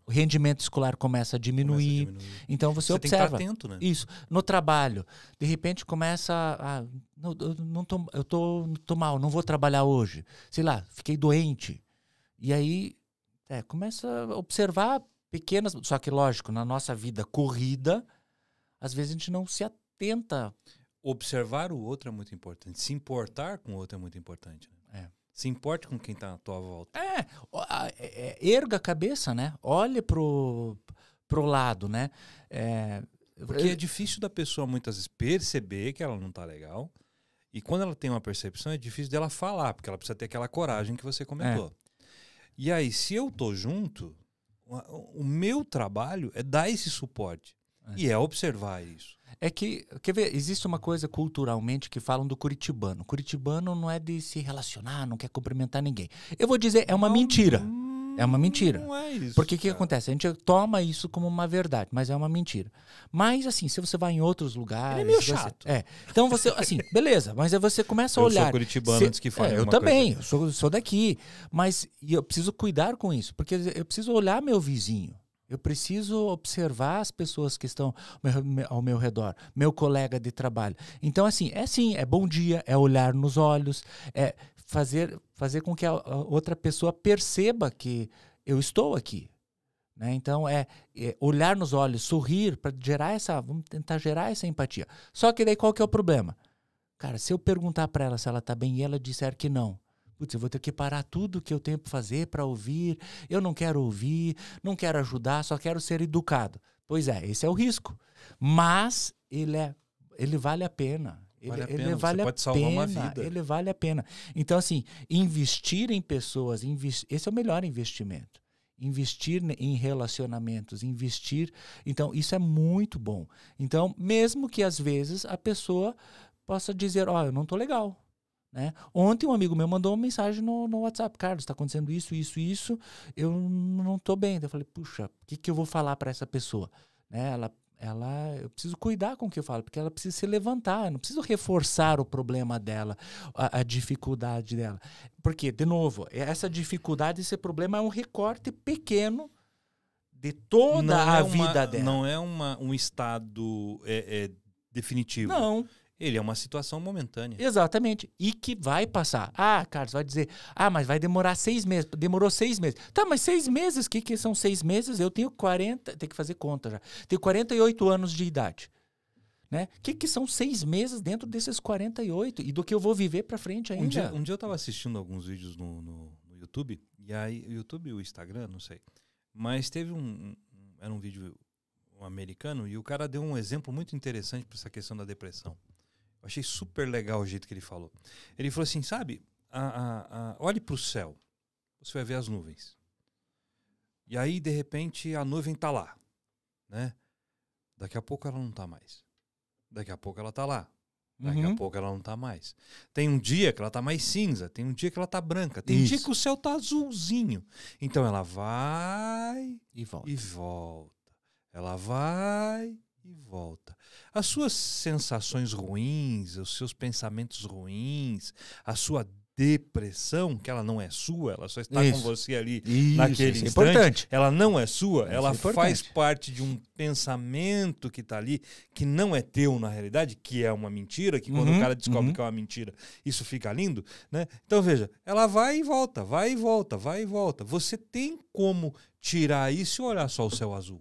o rendimento escolar começa a diminuir. Então você observa. Tem que estar atento, né? Isso. No trabalho, de repente começa eu tô mal, não vou trabalhar hoje. Sei lá, fiquei doente. E aí começa a observar pequenas, só que lógico, na nossa vida corrida, às vezes a gente não se atenta. Observar o outro é muito importante. Se importar com o outro é muito importante. Né? Se importe com quem está à tua volta. Erga a cabeça, né? Olhe pro lado, né? Porque é difícil da pessoa muitas vezes perceber que ela não está legal. E quando ela tem uma percepção, é difícil dela falar, porque ela precisa ter aquela coragem que você comentou. E aí, se eu tô junto, o meu trabalho é dar esse suporte. E é observar isso. Quer ver, existe uma coisa culturalmente que falam do curitibano. O curitibano não é de se relacionar, não quer cumprimentar ninguém. Eu vou dizer, é uma mentira. É uma mentira. Não é isso. Porque o que acontece? A gente toma isso como uma verdade, mas é uma mentira. Mas, assim, se você vai em outros lugares... Ele é meio chato. Então você, assim, beleza, mas aí você começa a olhar... Eu sou curitibano antes que fale eu também, eu sou daqui. Mas eu preciso cuidar com isso, porque eu preciso olhar meu vizinho. Eu preciso observar as pessoas que estão ao meu redor, meu colega de trabalho. Então, assim, é bom dia, é olhar nos olhos, é fazer com que a outra pessoa perceba que eu estou aqui. Né? Então, é olhar nos olhos, sorrir, para vamos tentar gerar essa empatia. Só que daí qual que é o problema? Cara, se eu perguntar para ela se ela está bem e ela disser que não, eu vou ter que parar tudo que eu tenho para fazer para ouvir. Eu não quero ouvir, não quero ajudar, só quero ser educado. Pois esse é o risco. Mas ele vale a pena. Ele vale a pode salvar uma vida. Ele vale a pena. Então, assim, investir em pessoas, esse é o melhor investimento. Investir em relacionamentos, Então, isso é muito bom. Então, mesmo que às vezes a pessoa possa dizer, eu não estou legal. Né? Ontem um amigo meu mandou uma mensagem no WhatsApp: Carlos, está acontecendo isso, eu não estou bem. Eu falei, puxa, o que eu vou falar para essa pessoa? Né? Eu preciso cuidar com o que eu falo, porque ela precisa se levantar, eu não preciso reforçar o problema dela, a dificuldade dela. Porque, de novo, essa dificuldade, esse problema é um recorte pequeno de toda a vida dela. Não é um estado definitivo. Não. Ele é uma situação momentânea. Exatamente. E que vai passar. Carlos, vai dizer, mas vai demorar 6 meses. Demorou 6 meses. Tá, mas 6 meses? O que são 6 meses? Eu tenho 40, tem que fazer conta já. Tenho 48 anos de idade. Né? O que são 6 meses dentro desses 48? E do que eu vou viver pra frente ainda? Um dia eu tava assistindo alguns vídeos no YouTube. E aí, o YouTube e o Instagram, não sei. Mas teve era um vídeo americano e o cara deu um exemplo muito interessante para essa questão da depressão. Eu achei super legal o jeito que ele falou. Ele falou assim, sabe, olhe para o céu. Você vai ver as nuvens. E aí, de repente, a nuvem está lá, né? Daqui a pouco ela não está mais. Daqui a pouco ela está lá. Daqui a pouco ela não está mais. Tem um dia que ela está mais cinza, tem um dia que ela está branca, tem um dia que o céu está azulzinho. Então ela vai e volta. Ela vai e volta. As suas sensações ruins, os seus pensamentos ruins, a sua depressão, que ela não é sua, ela só está com você ali naquele instante. Importante. Ela não é sua, ela faz parte de um pensamento que está ali, que não é teu na realidade, que é uma mentira, que quando o cara descobre que é uma mentira, isso fica lindo, né? Então veja, ela vai e volta, vai e volta, vai e volta. Você tem como tirar isso e olhar só o céu azul.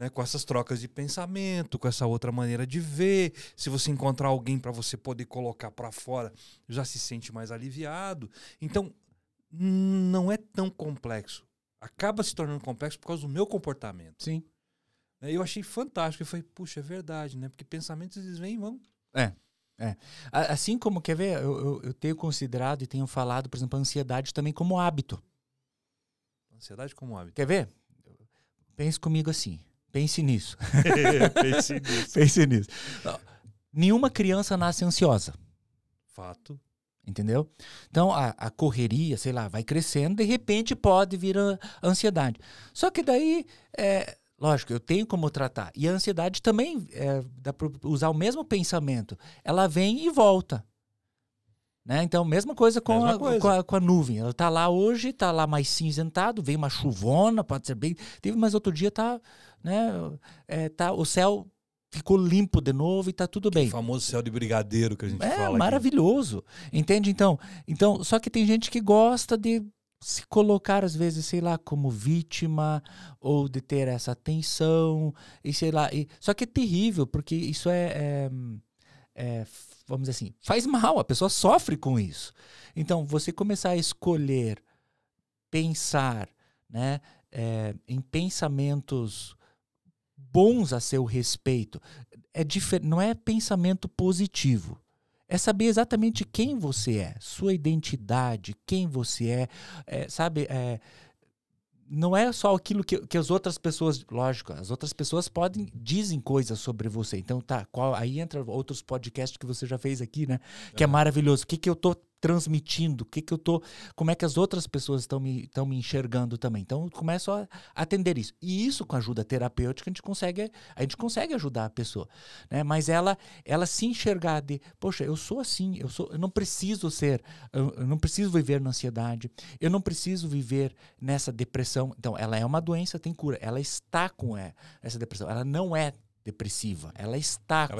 Né, com essas trocas de pensamento, com essa outra maneira de ver. Se você encontrar alguém para você poder colocar para fora, já se sente mais aliviado. Então, não é tão complexo. Acaba se tornando complexo por causa do meu comportamento. Sim. Eu achei fantástico. Eu falei, puxa, é verdade, né? Porque pensamentos, eles vêm e vão. Assim como, quer ver, eu tenho considerado e tenho falado, por exemplo, a ansiedade também como hábito. Ansiedade como hábito. Quer ver? Pense comigo assim. Pense nisso. Pense nisso. Pense nisso. Nenhuma criança nasce ansiosa. Fato. Entendeu? Então, a correria, sei lá, vai crescendo, de repente pode vir a ansiedade. Só que daí, lógico, eu tenho como tratar. E a ansiedade também, dá para usar o mesmo pensamento. Ela vem e volta. Né? Então, mesma coisa com a nuvem. Ela está lá hoje, está lá mais cinzentado, veio uma chuvona, pode ser bem... Mas outro dia tá, né, o céu ficou limpo de novo e está tudo bem. O famoso céu de brigadeiro que a gente fala. É maravilhoso. Aqui. Entende? Então, só que tem gente que gosta de se colocar, às vezes, sei lá, como vítima ou de ter essa tensão e sei lá. Só que é terrível, porque isso vamos dizer assim, faz mal, a pessoa sofre com isso. Então, você começar a escolher, pensar, né, em pensamentos bons a seu respeito, não é pensamento positivo. É saber exatamente quem você é, sua identidade, quem você sabe? Não é só aquilo que as outras pessoas... Lógico, as outras pessoas dizem coisas sobre você. Então, aí entra outros podcasts que você já fez aqui, né? Que é maravilhoso. O que eu tô transmitindo? Como é que as outras pessoas estão me enxergando também? Então, eu começo a atender isso. E isso, com a ajuda terapêutica, a gente consegue ajudar a pessoa. Né? Mas ela se enxergar de... Poxa, eu sou assim. Eu não preciso eu não preciso viver na ansiedade. Eu não preciso viver nessa depressão. Então, ela é uma doença, tem cura. Ela está com essa depressão. Ela não é depressiva. Ela está.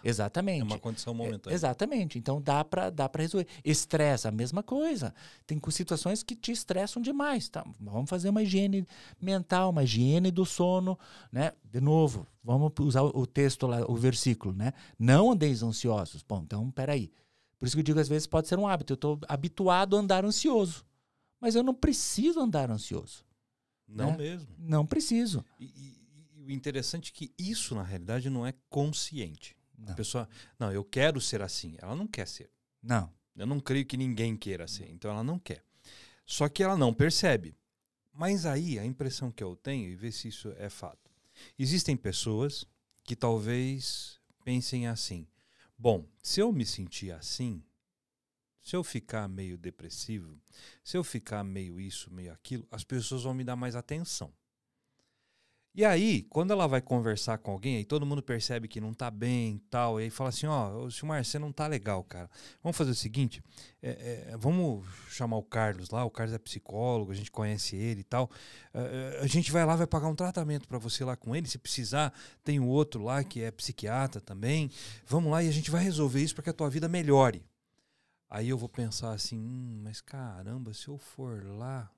Exatamente. É uma condição momentânea. Exatamente. Então dá para resolver. Estresse, a mesma coisa. Tem situações que te estressam demais. Tá? Vamos fazer uma higiene mental, uma higiene do sono, né? De novo, vamos usar o texto lá, o versículo, né? Não andeis ansiosos. Bom, então, peraí. Por isso que eu digo, às vezes pode ser um hábito. Eu estou habituado a andar ansioso. Mas eu não preciso andar ansioso. Não, né? Mesmo. Não preciso. E o interessante é que isso, na realidade, não é consciente. Não. A pessoa, não, eu quero ser assim. Ela não quer ser. Não. Eu não creio que ninguém queira ser. Então, ela não quer. Só que ela não percebe. Mas aí, a impressão que eu tenho, e ver se isso é fato. Existem pessoas que talvez pensem assim. Bom, se eu me sentir assim, se eu ficar meio depressivo, se eu ficar meio isso, meio aquilo, as pessoas vão me dar mais atenção. E aí, quando ela vai conversar com alguém, aí todo mundo percebe que não tá bem e tal, e aí fala assim, Silmar, você não tá legal, cara. Vamos fazer o seguinte, vamos chamar o Carlos lá, o Carlos é psicólogo, a gente conhece ele e tal, a gente vai lá, vai pagar um tratamento para você lá com ele, se precisar, tem o outro lá que é psiquiatra também, vamos lá e a gente vai resolver isso para que a tua vida melhore. Aí eu vou pensar assim, mas caramba, se eu for lá,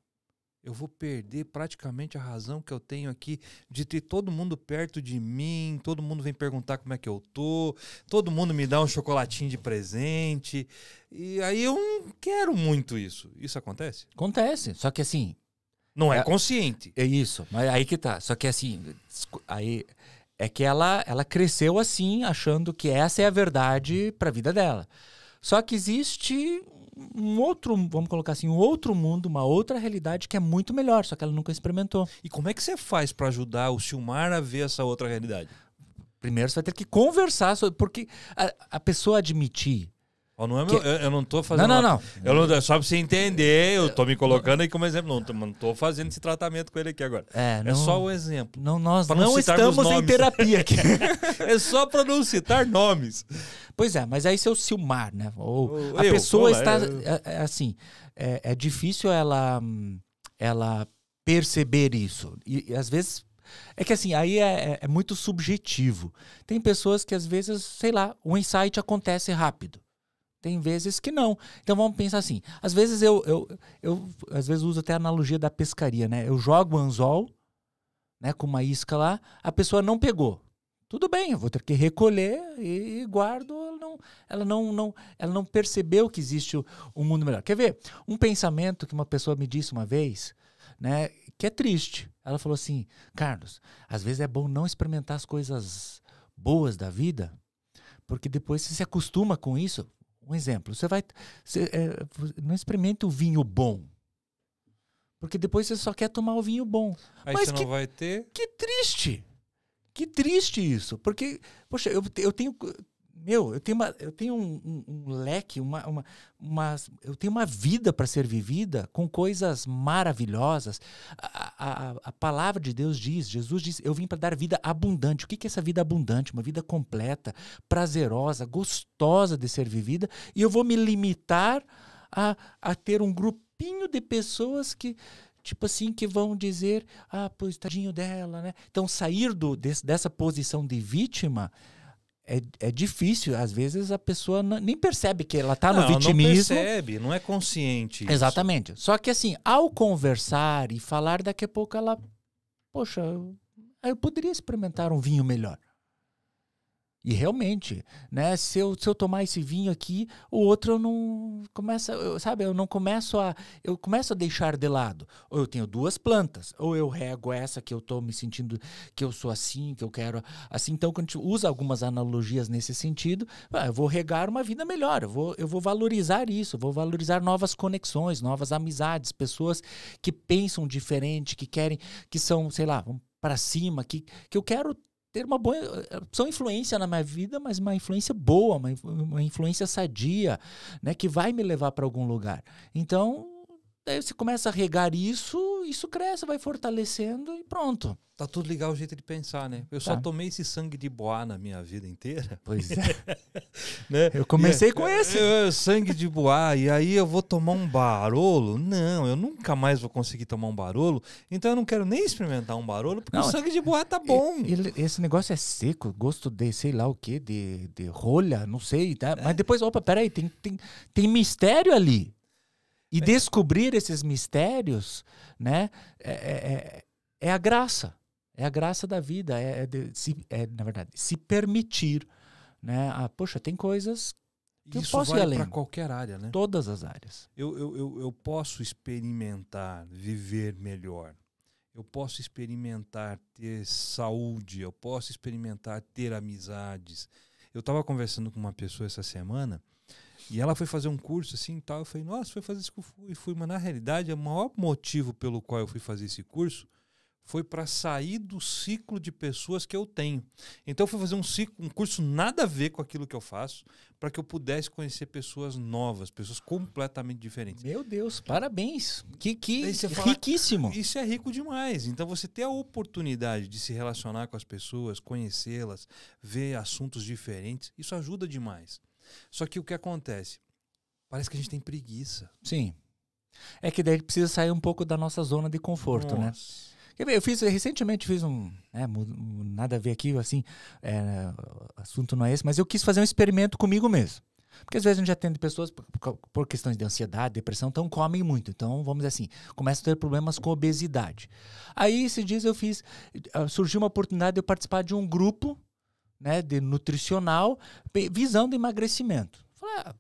eu vou perder praticamente a razão que eu tenho aqui de ter todo mundo perto de mim, todo mundo vem perguntar como é que eu tô, todo mundo me dá um chocolatinho de presente, e aí eu não quero muito isso. Isso acontece? Acontece, só que assim... Não é consciente. É isso, mas aí que tá. Só que assim, aí é que ela cresceu assim, achando que essa é a verdade pra vida dela. Só que existe um outro, vamos colocar assim, um outro mundo, uma outra realidade que é muito melhor, só que ela nunca experimentou. E como é que você faz para ajudar o Silmar a ver essa outra realidade? Primeiro você vai ter que conversar sobre, porque a pessoa admitir. Não é eu não tô fazendo. Não. Só pra você entender, eu tô me colocando aí como exemplo. Não tô fazendo esse tratamento com ele aqui agora. É só o exemplo. Nós não estamos em terapia aqui. É só para não citar nomes. Pois é, mas aí seu Silmar, né? A pessoa está assim. É difícil ela perceber isso. E às vezes. É que assim, aí é muito subjetivo. Tem pessoas que às vezes, sei lá, o insight acontece rápido. Tem vezes que não. Então vamos pensar assim. Às vezes eu às vezes uso até a analogia da pescaria, né? Eu jogo o anzol, né, com uma isca lá, a pessoa não pegou. Tudo bem, eu vou ter que recolher e guardo. Ela não percebeu que existe um mundo melhor. Quer ver? Um pensamento que uma pessoa me disse uma vez, né, que é triste. Ela falou assim: Carlos, às vezes é bom não experimentar as coisas boas da vida, porque depois você se acostuma com isso. Um exemplo, não experimenta o vinho bom, porque depois você só quer tomar o vinho bom. Aí mas você não vai ter... Que triste! Que triste isso, porque, poxa, eu tenho um leque, eu tenho uma vida para ser vivida com coisas maravilhosas. A palavra de Deus diz, Jesus diz, eu vim para dar vida abundante. O que é essa vida abundante? Uma vida completa, prazerosa, gostosa de ser vivida, e eu vou me limitar a ter um grupinho de pessoas que, tipo assim, que vão dizer, pois tadinho dela, né? Então, sair dessa posição de vítima é difícil. Às vezes a pessoa nem percebe que ela está no vitimismo. Não percebe, não é consciente isso. Exatamente. Só que assim, ao conversar e falar, daqui a pouco ela, poxa, eu poderia experimentar um vinho melhor. E realmente, né, se eu tomar esse vinho aqui, o outro eu não começo, eu começo a deixar de lado. Ou eu tenho duas plantas, ou eu rego essa que eu estou me sentindo que eu sou assim, que eu quero assim. Então, quando a gente usa algumas analogias nesse sentido, eu vou regar uma vida melhor, eu vou valorizar isso, vou valorizar novas conexões, novas amizades, pessoas que pensam diferente, que querem, que são, sei lá, para cima, que eu quero ter uma boa, são influência na minha vida, mas uma influência boa, uma influência sadia, né, que vai me levar para algum lugar. Então, daí você começa a regar isso cresce, vai fortalecendo e pronto. Tá tudo ligado ao jeito de pensar, né? Eu só tomei esse sangue de boá na minha vida inteira. Pois é. Né? Eu comecei com esse. Sangue de boá, e aí eu vou tomar um barolo? Não, eu nunca mais vou conseguir tomar um barolo, então eu não quero nem experimentar um barolo, porque o sangue de boá tá bom. Esse negócio é seco, gosto de sei lá o quê, de rolha, não sei, tá? Mas depois, opa, peraí, tem mistério ali. E descobrir esses mistérios, né, é a graça. É a graça da vida, na verdade, se permitir, né? Poxa, tem coisas que isso eu posso ir além. Para qualquer área, né? Todas as áreas. Eu posso experimentar viver melhor. Eu posso experimentar ter saúde. Eu posso experimentar ter amizades. Eu estava conversando com uma pessoa essa semana e ela foi fazer um curso assim e tal. Eu falei, nossa, foi fazer isso que eu fui. Mas na realidade, o maior motivo pelo qual eu fui fazer esse curso foi para sair do ciclo de pessoas que eu tenho. Então eu fui fazer um curso nada a ver com aquilo que eu faço, para que eu pudesse conhecer pessoas novas, pessoas completamente diferentes. Meu Deus, parabéns. Que riquíssimo. Isso é rico demais. Então você ter a oportunidade de se relacionar com as pessoas, conhecê-las, ver assuntos diferentes, isso ajuda demais. Só que o que acontece? Parece que a gente tem preguiça. Sim. É que daí precisa sair um pouco da nossa zona de conforto, né? Eu recentemente fiz nada a ver aqui, assim, assunto não é esse, mas eu quis fazer um experimento comigo mesmo. Porque às vezes a gente atende pessoas por questões de ansiedade, depressão, então comem muito. Então, vamos dizer assim, começam a ter problemas com obesidade. Aí, esses dias surgiu uma oportunidade de eu participar de um grupo, né, de nutricional, visando emagrecimento. Falei,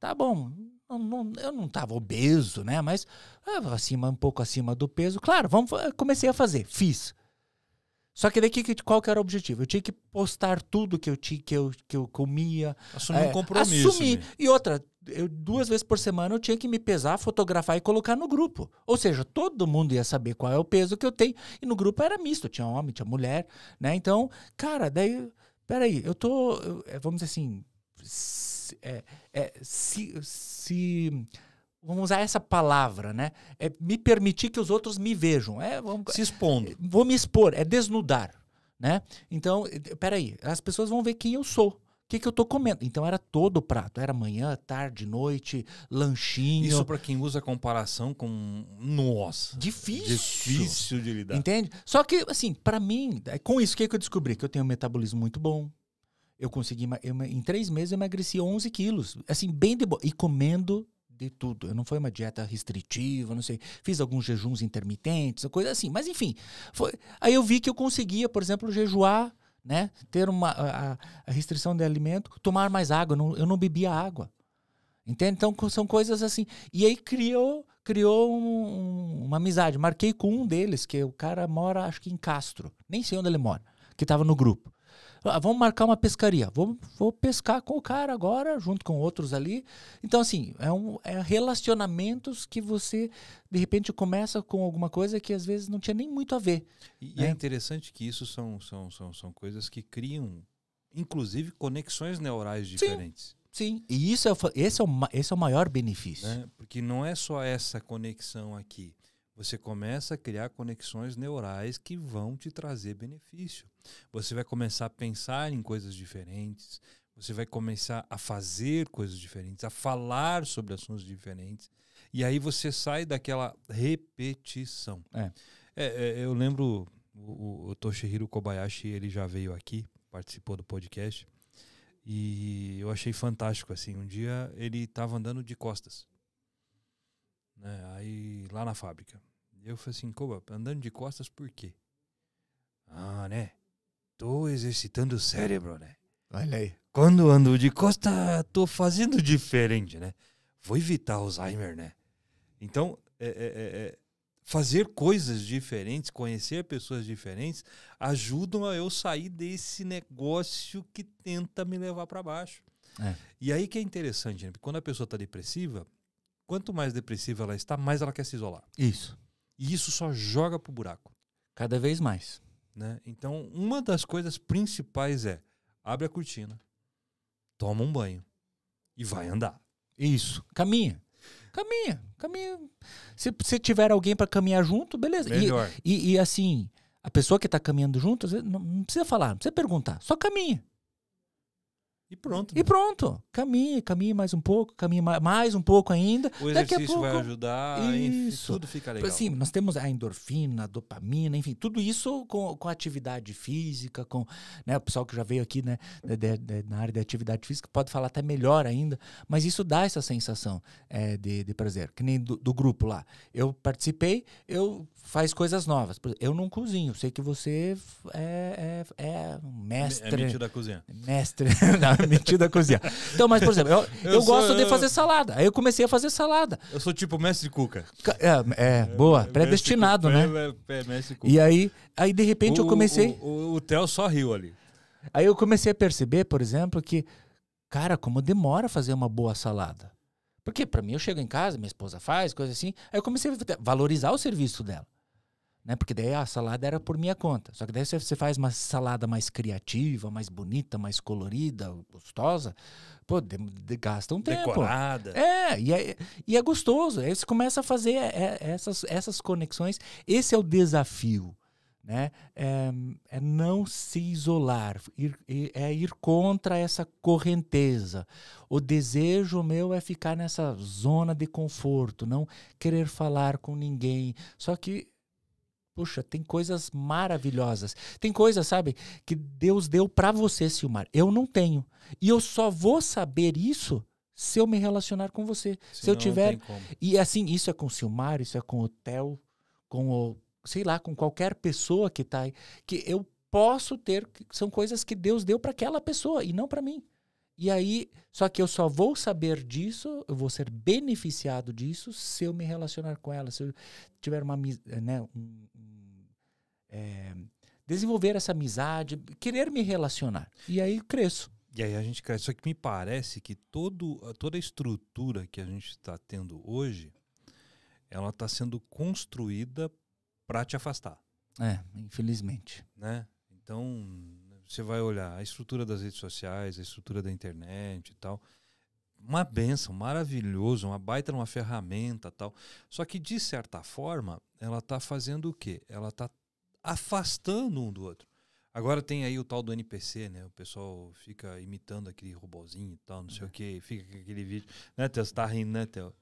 tá bom. Eu não estava obeso, né? Mas um pouco acima do peso. Claro, comecei a fazer, fiz. Só que daí qual que era o objetivo? Eu tinha que postar tudo que eu comia. Assumir um compromisso. Assumir. E outra, 2 vezes por semana eu tinha que me pesar, fotografar e colocar no grupo. Ou seja, todo mundo ia saber qual é o peso que eu tenho. E no grupo era misto, tinha homem, tinha mulher, né? Então, cara, daí, peraí, vamos dizer assim, vamos usar essa palavra, né? Me permitir que os outros me vejam. Se expondo. Vou me expor, desnudar, né? Então, peraí, as pessoas vão ver quem eu sou. O que eu tô comendo? Então era todo o prato. Era manhã, tarde, noite, lanchinho. Isso para quem usa comparação com... Nossa. Difícil de lidar. Entende? Só que, assim, para mim, com isso, o que eu descobri? Que eu tenho um metabolismo muito bom. Eu consegui... em 3 meses eu emagreci 11 quilos. Assim, bem de boa. E comendo de tudo. Não foi uma dieta restritiva, não sei. Fiz alguns jejuns intermitentes, coisa assim. Mas, enfim. Aí eu vi que eu conseguia, por exemplo, jejuar, né? Ter a restrição de alimento, tomar mais água. Eu não bebia água. Entende? Então, são coisas assim. E aí criou uma amizade. Marquei com um deles, que o cara mora, acho que em Castro. Nem sei onde ele mora. Que estava no grupo. Vamos marcar uma pescaria. Vou pescar com o cara agora, junto com outros ali. Então, assim, é relacionamentos que você, de repente, começa com alguma coisa que às vezes não tinha nem muito a ver. E é interessante que isso são coisas que criam, inclusive, conexões neurais diferentes. Sim. E esse é o maior benefício. Né? Porque não é só essa conexão aqui. Você começa a criar conexões neurais que vão te trazer benefício. Você vai começar a pensar em coisas diferentes, você vai começar a fazer coisas diferentes, a falar sobre assuntos diferentes, e aí você sai daquela repetição. Eu lembro, o Toshihiro Kobayashi, ele já veio aqui, participou do podcast, e eu achei fantástico, assim, um dia ele estava andando de costas, né, aí lá na fábrica. Eu falei assim, Koba, andando de costas por quê? Né? Tô exercitando o cérebro, né? Olha aí. Quando ando de costas, tô fazendo diferente, né? Vou evitar Alzheimer, né? Então, fazer coisas diferentes, conhecer pessoas diferentes, ajudam a eu sair desse negócio que tenta me levar para baixo. E aí que é interessante, né? Porque quando a pessoa tá depressiva, quanto mais depressiva ela está, mais ela quer se isolar. Isso. E isso só joga pro buraco. Cada vez mais. Né? Então, uma das coisas principais abre a cortina, toma um banho e vai andar. Isso. Caminha. Se tiver alguém para caminhar junto, beleza. Melhor. E assim, a pessoa que está caminhando junto, às vezes, não precisa falar, não precisa perguntar, só caminha. E pronto. E pronto. Caminhe mais um pouco, caminhe mais um pouco ainda. O Daqui a exercício pouco, vai ajudar, enfim, tudo fica legal. Sim, nós temos a endorfina, a dopamina, enfim, tudo isso com atividade física, com, né, o pessoal que já veio aqui, né, na área de atividade física pode falar até melhor ainda, mas isso dá essa sensação de prazer. Que nem do grupo lá. Eu participei, faz coisas novas. Eu não cozinho, sei que você é um mestre. É metido da cozinha. Mestre, não, metido da cozinha. Então, mas, por exemplo, eu gosto de fazer salada. Aí eu comecei a fazer salada. Eu sou tipo mestre Cuca. Boa, predestinado, né? Mestre Cuca. E aí de repente eu comecei... O Theo só riu ali. Aí eu comecei a perceber, por exemplo, que, cara, como demora fazer uma boa salada. Porque pra mim eu chego em casa, minha esposa faz, coisa assim. Aí eu comecei a valorizar o serviço dela. Né? Porque daí a salada era por minha conta. Só que daí você faz uma salada mais criativa, mais bonita, mais colorida, gostosa. Pô, gasta um tempo. Decorada. E é gostoso. Aí você começa a fazer essas conexões. Esse é o desafio. Né? É não se isolar. Ir contra essa correnteza. O desejo meu é ficar nessa zona de conforto. Não querer falar com ninguém. Só que puxa, tem coisas maravilhosas. Tem coisas, sabe, que Deus deu pra você, Silmar. Eu não tenho. E eu só vou saber isso se eu me relacionar com você. Se eu tiver... Não tem como. E assim, isso é com o Silmar, isso é com o Theo, com o... sei lá, com qualquer pessoa que tá aí. Que eu posso ter... São coisas que Deus deu pra aquela pessoa e não pra mim. E aí, só que eu só vou saber disso, eu vou ser beneficiado disso se eu me relacionar com ela, se eu tiver uma, né, desenvolver essa amizade, querer me relacionar. E aí cresço. E aí a gente cresce. Só que me parece que toda a estrutura que a gente está tendo hoje, ela está sendo construída para te afastar. Infelizmente. Né? Então, você vai olhar a estrutura das redes sociais, a estrutura da internet e tal. Uma bênção, maravilhoso, uma baita uma ferramenta e tal. Só que, de certa forma, ela está fazendo o quê? Ela está afastando um do outro. Agora tem aí o tal do NPC, né? O pessoal fica imitando aquele robozinho e tal, não sei o quê. Fica com aquele vídeo. Né, Theo? Você tá rindo, né, Theo?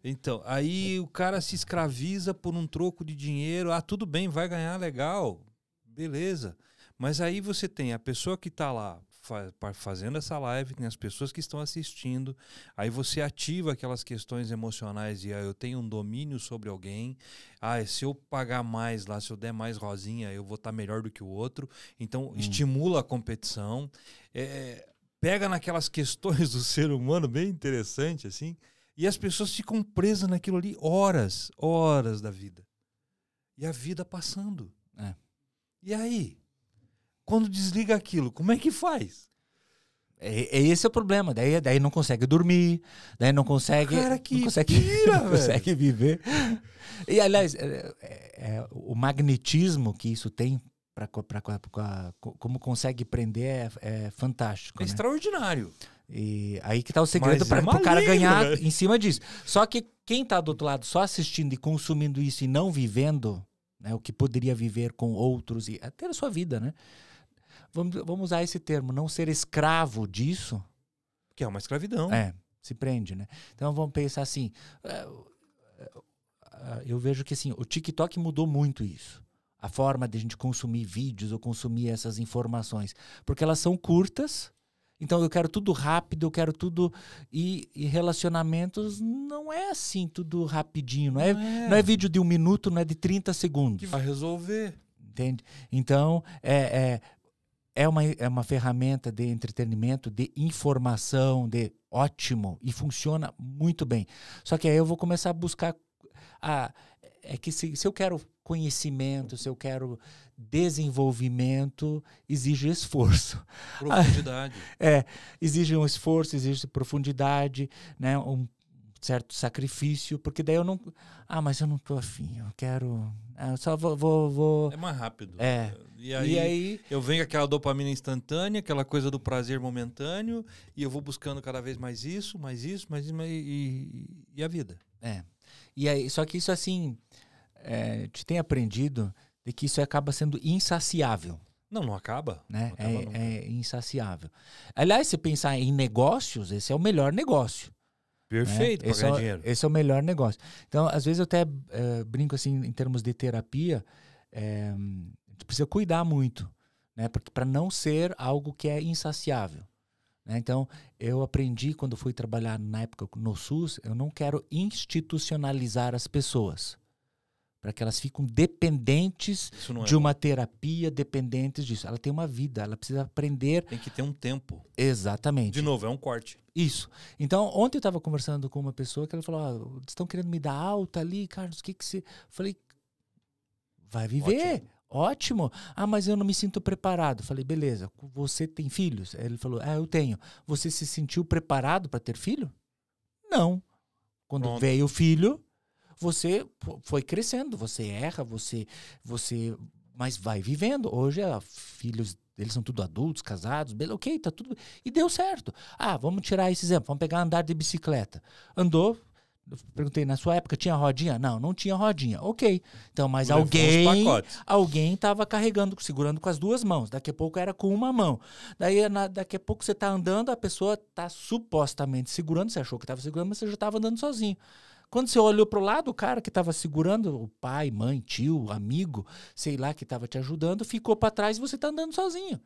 Então, aí o cara se escraviza por um troco de dinheiro. Ah, tudo bem, vai ganhar, legal. Beleza. Mas aí você tem a pessoa que está lá fazendo essa live, tem as pessoas que estão assistindo, aí você ativa aquelas questões emocionais e eu tenho um domínio sobre alguém, se eu pagar mais lá, se eu der mais rosinha, eu vou estar melhor do que o outro, então estimula a competição, pega naquelas questões do ser humano, bem interessante assim, e as pessoas ficam presas naquilo ali horas da vida, e a vida passando. E aí? Quando desliga aquilo, como é que faz? Esse é o problema. Daí não consegue dormir, daí não consegue. Cara, que não consegue, pira, não consegue viver. E, aliás, o magnetismo que isso tem, como consegue prender, é fantástico. É né? extraordinário. E aí que tá o segredo para o cara ganhar em cima disso. Só que quem tá do outro lado só assistindo e consumindo isso e não vivendo, né, o que poderia viver com outros e ter a sua vida, né? Vamos usar esse termo, não ser escravo disso. Que é uma escravidão. Se prende, né? Então vamos pensar assim, eu vejo que assim, o TikTok mudou muito isso. A forma de a gente consumir vídeos ou consumir essas informações. Porque elas são curtas, então eu quero tudo rápido, eu quero tudo... E relacionamentos não é assim, tudo rapidinho. Não é vídeo de 1 minuto, não é de 30 segundos. Que vai resolver. Entende? Então, é uma ferramenta de entretenimento, de informação, de ótimo, e funciona muito bem. Só que aí eu vou começar a buscar... se eu quero conhecimento, se eu quero desenvolvimento, exige esforço. Profundidade. Exige um esforço, exige profundidade, né? Um certo sacrifício, porque daí eu não... mas eu não tô afim, eu quero... eu só vou... É mais rápido. E aí eu venho com aquela dopamina instantânea, aquela coisa do prazer momentâneo, e eu vou buscando cada vez mais isso, e a vida. E aí, só que isso assim, te tem aprendido de que isso acaba sendo insaciável. Não acaba. Né? Não acaba é insaciável. Aliás, se pensar em negócios, esse é o melhor negócio. Perfeito, né? Para ganhar dinheiro. Esse é o melhor negócio. Então, às vezes eu até brinco assim, em termos de terapia, a gente precisa cuidar muito, né? Para não ser algo que é insaciável. Né? Então, eu aprendi quando fui trabalhar na época no SUS, eu não quero institucionalizar as pessoas, para que elas fiquem dependentes de uma terapia, dependentes disso. Ela tem uma vida, ela precisa aprender. Tem que ter um tempo. Exatamente. De novo, é um corte. Isso. Então, ontem eu estava conversando com uma pessoa que ela falou, eles estão querendo me dar alta ali, Carlos, o que você... Eu falei, vai viver. Ótimo. Mas eu não me sinto preparado. Eu falei, beleza, você tem filhos? Ele falou, eu tenho. Você se sentiu preparado para ter filho? Não. Quando veio o filho, você foi crescendo, você erra, você mas vai vivendo. Hoje, filhos, eles são tudo adultos, casados, ok, tá tudo... E deu certo. Vamos tirar esse exemplo, vamos pegar andar de bicicleta. Andou... Eu perguntei, na sua época tinha rodinha? Não tinha rodinha. Ok. Então, mas alguém estava carregando, segurando com as duas mãos. Daqui a pouco era com uma mão. Daí, daqui a pouco você está andando, a pessoa está supostamente segurando. Você achou que estava segurando, mas você já estava andando sozinho. Quando você olhou para o lado, o cara que estava segurando, o pai, mãe, tio, amigo, sei lá, que estava te ajudando, ficou para trás e você está andando sozinho.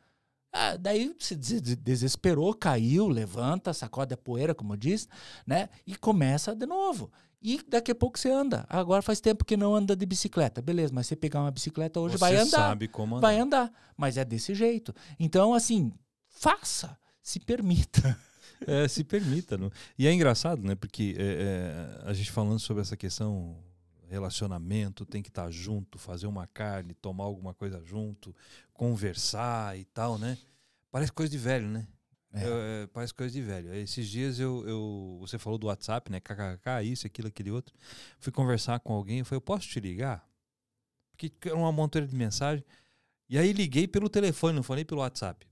Daí se desesperou, caiu, levanta, sacode a poeira, como diz, né? E começa de novo. E daqui a pouco você anda. Agora faz tempo que não anda de bicicleta. Beleza, mas você pegar uma bicicleta hoje, vai andar. Você sabe como andar. Vai andar, mas é desse jeito. Então, assim, faça, se permita. Se permita. Não? E é engraçado, né? Porque a gente falando sobre essa questão... relacionamento, tem que estar junto, fazer uma carne, tomar alguma coisa junto, conversar e tal, né? Parece coisa de velho, né? Parece coisa de velho. Esses dias você falou do WhatsApp, né? KKK, isso, aquilo, aquele outro. Fui conversar com alguém, eu falei, eu posso te ligar? Porque era uma montoeira de mensagem. E aí liguei pelo telefone, não falei pelo WhatsApp.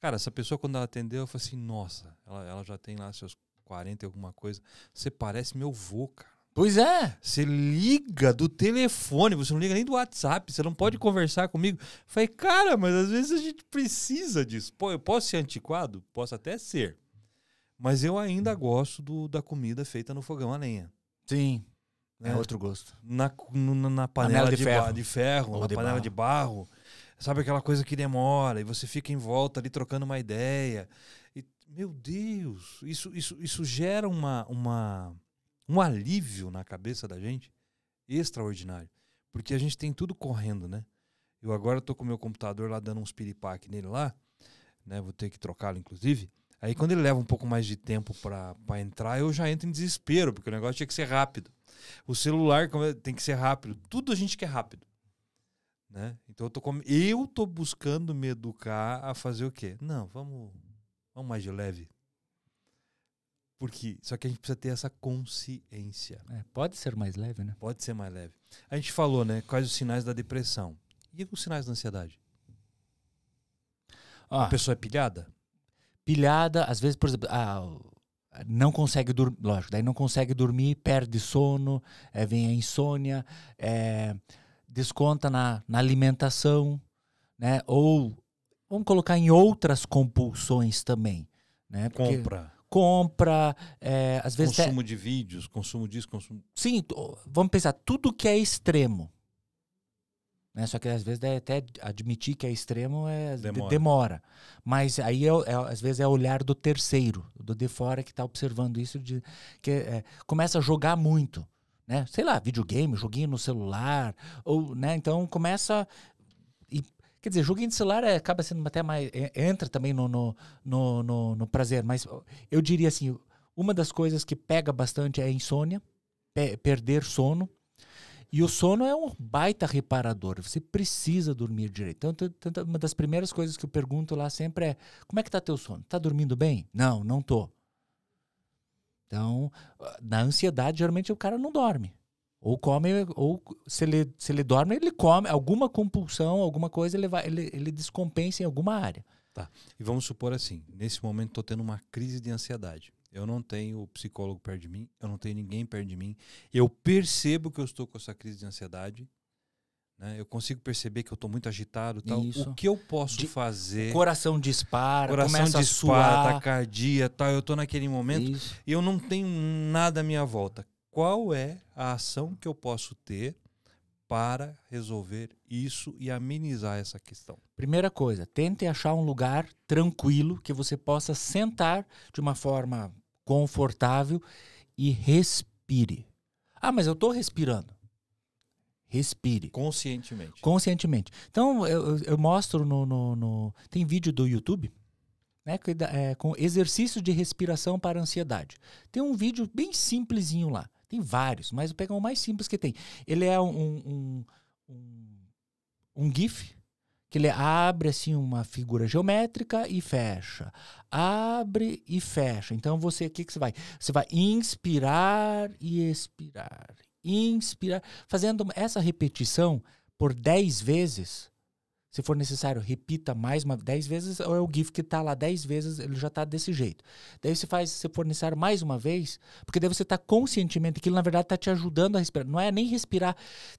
Cara, essa pessoa quando ela atendeu, eu falei assim, nossa, ela já tem lá seus 40 e alguma coisa. Você parece meu vô, cara. Pois é. Você liga do telefone, você não liga nem do WhatsApp, você não pode conversar comigo. Falei, cara, mas às vezes a gente precisa disso. Pô, eu posso ser antiquado? Posso até ser. Mas eu ainda gosto da comida feita no fogão a lenha. Sim. Né? É outro gosto. Na panela de ferro, Ou na de panela barro. de barro. Sabe aquela coisa que demora e você fica em volta ali trocando uma ideia. E, meu Deus, isso gera um alívio na cabeça da gente extraordinário. Porque a gente tem tudo correndo, né? Eu agora tô com o meu computador lá dando uns piripaque nele lá, né? Vou ter que trocá-lo, inclusive. Aí quando ele leva um pouco mais de tempo para entrar, eu já entro em desespero, porque o negócio tinha que ser rápido. O celular tem que ser rápido. Tudo a gente quer rápido. Né? Então eu tô buscando me educar a fazer o quê? Não, vamos mais de leve. Só que a gente precisa ter essa consciência. Pode ser mais leve, né? Pode ser mais leve. A gente falou, né? Quais os sinais da depressão. E os sinais da ansiedade? A pessoa é pilhada? Pilhada, às vezes, por exemplo, não consegue dormir, lógico, daí não consegue dormir, perde sono, vem a insônia, desconta na alimentação, né? Ou vamos colocar em outras compulsões também, né? Porque compra, às vezes consumo de vídeos, consumo disso, consumo... Sim, vamos pensar, tudo que é extremo, né? Só que às vezes até admitir que é extremo demora. Mas aí às vezes é o olhar do terceiro, do de fora que está observando isso, começa a jogar muito, né? Sei lá, videogame, joguinho no celular, ou, né? Então começa... Quer dizer, joguinho de celular acaba sendo até mais... Entra também no prazer, mas eu diria assim, uma das coisas que pega bastante é a insônia, perder sono, e o sono é um baita reparador, você precisa dormir direito. Então, uma das primeiras coisas que eu pergunto lá sempre é, como é que tá teu sono? Tá dormindo bem? Não tô. Então, na ansiedade, geralmente o cara não dorme. Ou come, ou se ele dorme, ele come. Alguma compulsão, alguma coisa, ele descompensa em alguma área. Tá. E vamos supor assim, nesse momento estou tendo uma crise de ansiedade. Eu não tenho o psicólogo perto de mim, eu não tenho ninguém perto de mim. Eu percebo que eu estou com essa crise de ansiedade. Né? Eu consigo perceber que eu estou muito agitado e tal. Isso. O que eu posso fazer? O coração dispara, começa a dispara, suar. taquicardia, tal. Eu estou naquele momento e eu não tenho nada à minha volta. Qual é a ação que eu posso ter para resolver isso e amenizar essa questão? Primeira coisa, tente achar um lugar tranquilo que você possa sentar de uma forma confortável e respire. Mas eu estou respirando. Respire. Conscientemente. Então, eu mostro tem vídeo do YouTube, né, com exercício de respiração para ansiedade. Tem um vídeo bem simplesinho lá. Tem vários, mas eu pego o mais simples que tem. Ele é um GIF, que ele abre assim uma figura geométrica e fecha. Abre e fecha. Então, o que você vai? Você vai inspirar e expirar. Inspirar. Fazendo essa repetição por 10 vezes, se for necessário, repita mais 10 vezes, ou é o GIF que está lá 10 vezes, ele já está desse jeito. Daí você faz, se for necessário, mais uma vez, porque daí você está conscientemente, aquilo na verdade está te ajudando a respirar. Não é nem respirar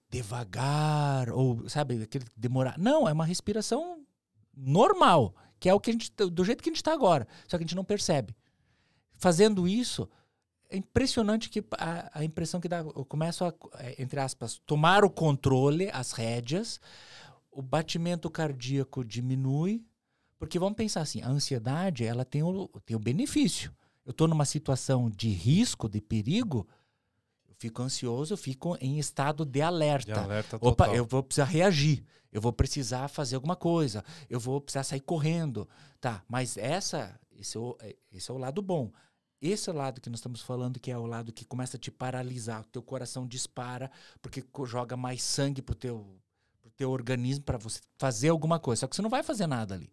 devagar, ou, sabe, aquele demorar. Não, é uma respiração normal, que é o que a gente, do jeito que a gente está agora, só que a gente não percebe. Fazendo isso, é impressionante que a impressão que dá, eu começo a, entre aspas, tomar o controle, as rédeas, o batimento cardíaco diminui, porque vamos pensar assim, a ansiedade ela tem o benefício. Eu estou numa situação de risco, de perigo, eu fico ansioso, eu fico em estado de alerta. De alerta total. total. Eu vou precisar reagir, eu vou precisar fazer alguma coisa, eu vou precisar sair correndo. Tá, mas esse é o lado bom. Esse é o lado que nós estamos falando, que é o lado que começa a te paralisar, o teu coração dispara, porque joga mais sangue pro teu organismo para você fazer alguma coisa. Só que você não vai fazer nada ali.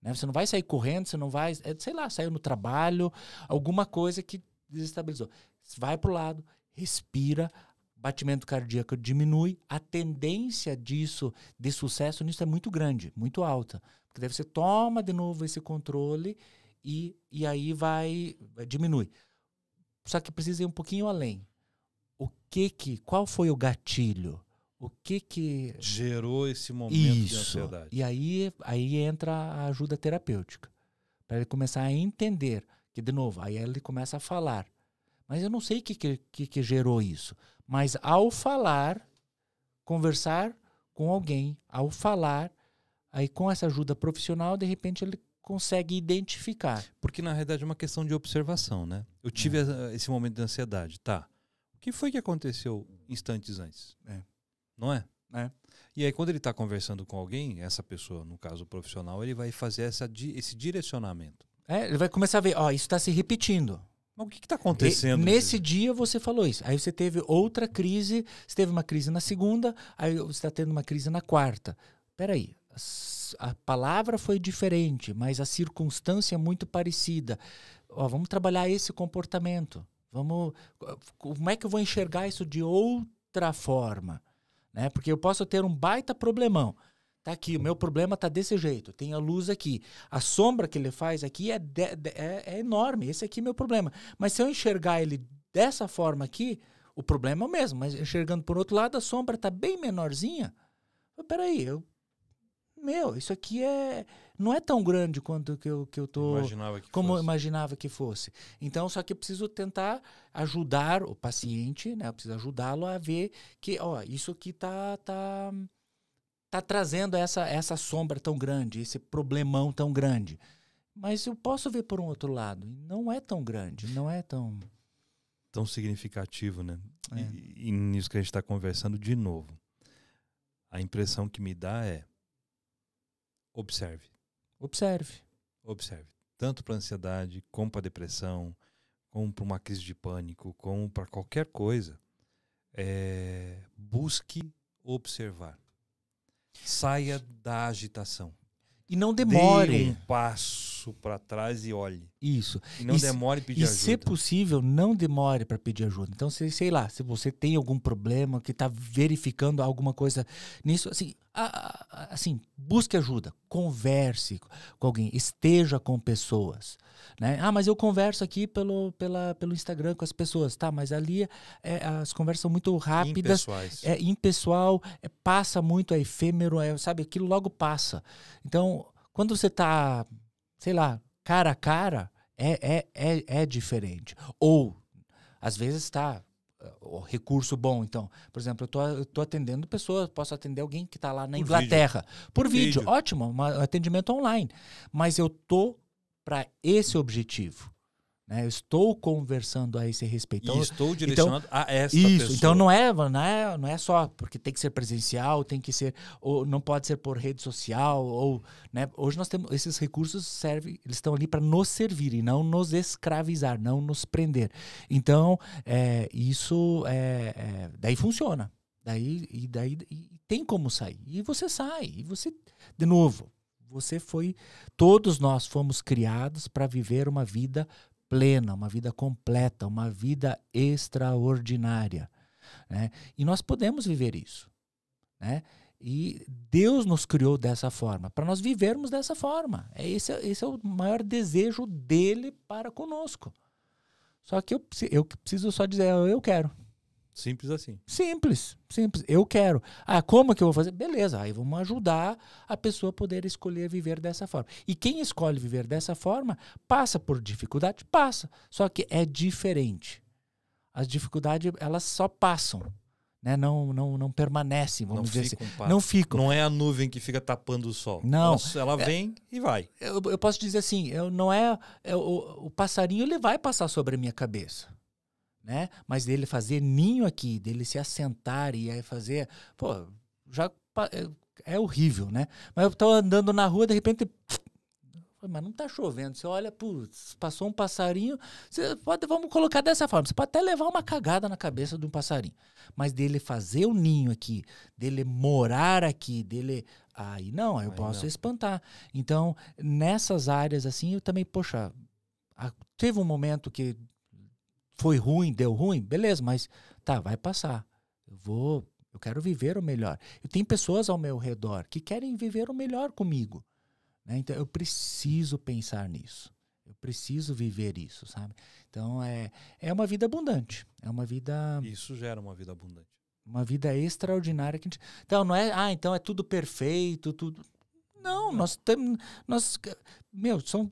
né? Você não vai sair correndo, você não vai, sei lá, saiu no trabalho, alguma coisa que desestabilizou. Vai pro lado, respira, batimento cardíaco diminui, a tendência disso, de sucesso nisso é muito grande, muito alta. Porque daí você toma de novo esse controle e aí diminui. Só que precisa ir um pouquinho além. Qual foi o gatilho? O que gerou esse momento de ansiedade? E aí entra a ajuda terapêutica. Para ele começar a entender que, de novo, aí ele começa a falar. Mas eu não sei o que gerou isso. Mas ao falar, conversar com alguém, ao falar, aí com essa ajuda profissional, de repente ele consegue identificar. Porque na realidade é uma questão de observação, né? Eu tive esse momento de ansiedade, tá? O que foi que aconteceu instantes antes? Não é? E aí quando ele está conversando com alguém, essa pessoa, no caso profissional, ele vai fazer esse direcionamento. Ele vai começar a ver, isso está se repetindo. Mas o que está acontecendo? Nesse dia você falou isso. Aí você teve outra crise, você teve uma crise na segunda, aí você está tendo uma crise na quarta. Peraí, a palavra foi diferente, mas a circunstância é muito parecida. Vamos trabalhar esse comportamento. Como é que eu vou enxergar isso de outra forma? Né? Porque eu posso ter um baita problemão. Tá aqui, o meu problema tá desse jeito. Tem a luz aqui. A sombra que ele faz aqui é enorme. Esse aqui é meu problema. Mas se eu enxergar ele dessa forma aqui, o problema é o mesmo. Mas enxergando por outro lado, a sombra tá bem menorzinha. Peraí, isso aqui não é tão grande quanto que eu tô... eu imaginava que fosse. Então, só que eu preciso tentar ajudar o paciente, né? Eu preciso ajudá-lo a ver que, isso aqui tá trazendo essa sombra tão grande, esse problemão tão grande. Mas eu posso ver por um outro lado. Não é tão grande, não é tão significativo, né? E nisso que a gente está conversando de novo. A impressão que me dá é observe. Tanto para ansiedade, como para depressão, como para uma crise de pânico, como para qualquer coisa. Busque observar. Saia da agitação. E não demore. Dê um passo para trás e olhe. Isso. E não demore pedir ajuda. E, se possível, não demore para pedir ajuda. Então, sei lá, se você tem algum problema, que está verificando alguma coisa nisso, assim, busque ajuda. Converse com alguém. Esteja com pessoas. Né? Mas eu converso aqui pelo Instagram com as pessoas. Tá, mas ali as conversas são muito rápidas. Impessoais. É impessoal, passa muito, é efêmero, sabe? Aquilo logo passa. Então, quando você está, sei lá, cara a cara, é diferente. Ou, às vezes está o recurso bom. Então, por exemplo, eu tô atendendo pessoas, posso atender alguém que está lá na Inglaterra. Por vídeo, ótimo, um atendimento online. Mas eu tô para esse objetivo. Né? Eu estou conversando a esse respeito. E estou direcionando a esta pessoa. Então não é só porque tem que ser presencial, tem que ser, ou não pode ser por rede social, ou, né? Hoje nós temos esses recursos eles estão ali para nos servir e não nos escravizar, não nos prender. Então, daí funciona. Daí tem como sair. E você sai. E você, de novo, todos nós fomos criados para viver uma vida plena, uma vida completa, uma vida extraordinária. Né? E nós podemos viver isso. Né? E Deus nos criou dessa forma, para nós vivermos dessa forma. Esse é o maior desejo dele para conosco. Só que eu preciso só dizer, eu quero. Simples assim. Simples. Eu quero. Como que eu vou fazer? Beleza, aí vamos ajudar a pessoa a poder escolher viver dessa forma. E quem escolhe viver dessa forma, passa por dificuldade? Passa. Só que é diferente. As dificuldades, elas só passam. Né? Não permanecem, vamos dizer assim. Não ficam. Não é a nuvem que fica tapando o sol. Não. Ela vem e vai. Eu posso dizer assim, o passarinho ele vai passar sobre a minha cabeça. Né? Mas dele fazer ninho aqui, dele se assentar e aí fazer, já é horrível, né? Mas eu tô andando na rua, de repente, Mas não tá chovendo. Você olha, putz, passou um passarinho. Vamos colocar dessa forma. Você pode até levar uma cagada na cabeça de um passarinho. Mas dele fazer o ninho aqui, dele morar aqui, dele... Aí não, aí eu posso espantar. Então, nessas áreas assim, eu também, poxa, teve um momento que foi ruim, deu ruim, beleza, mas tá, vai passar. Eu quero viver o melhor. E tem pessoas ao meu redor que querem viver o melhor comigo. Né? Então, eu preciso pensar nisso. Eu preciso viver isso, sabe? Então, é uma vida abundante. É uma vida... Isso gera uma vida abundante. Uma vida extraordinária. Então, não é... então é tudo perfeito, tudo... Não, nós temos...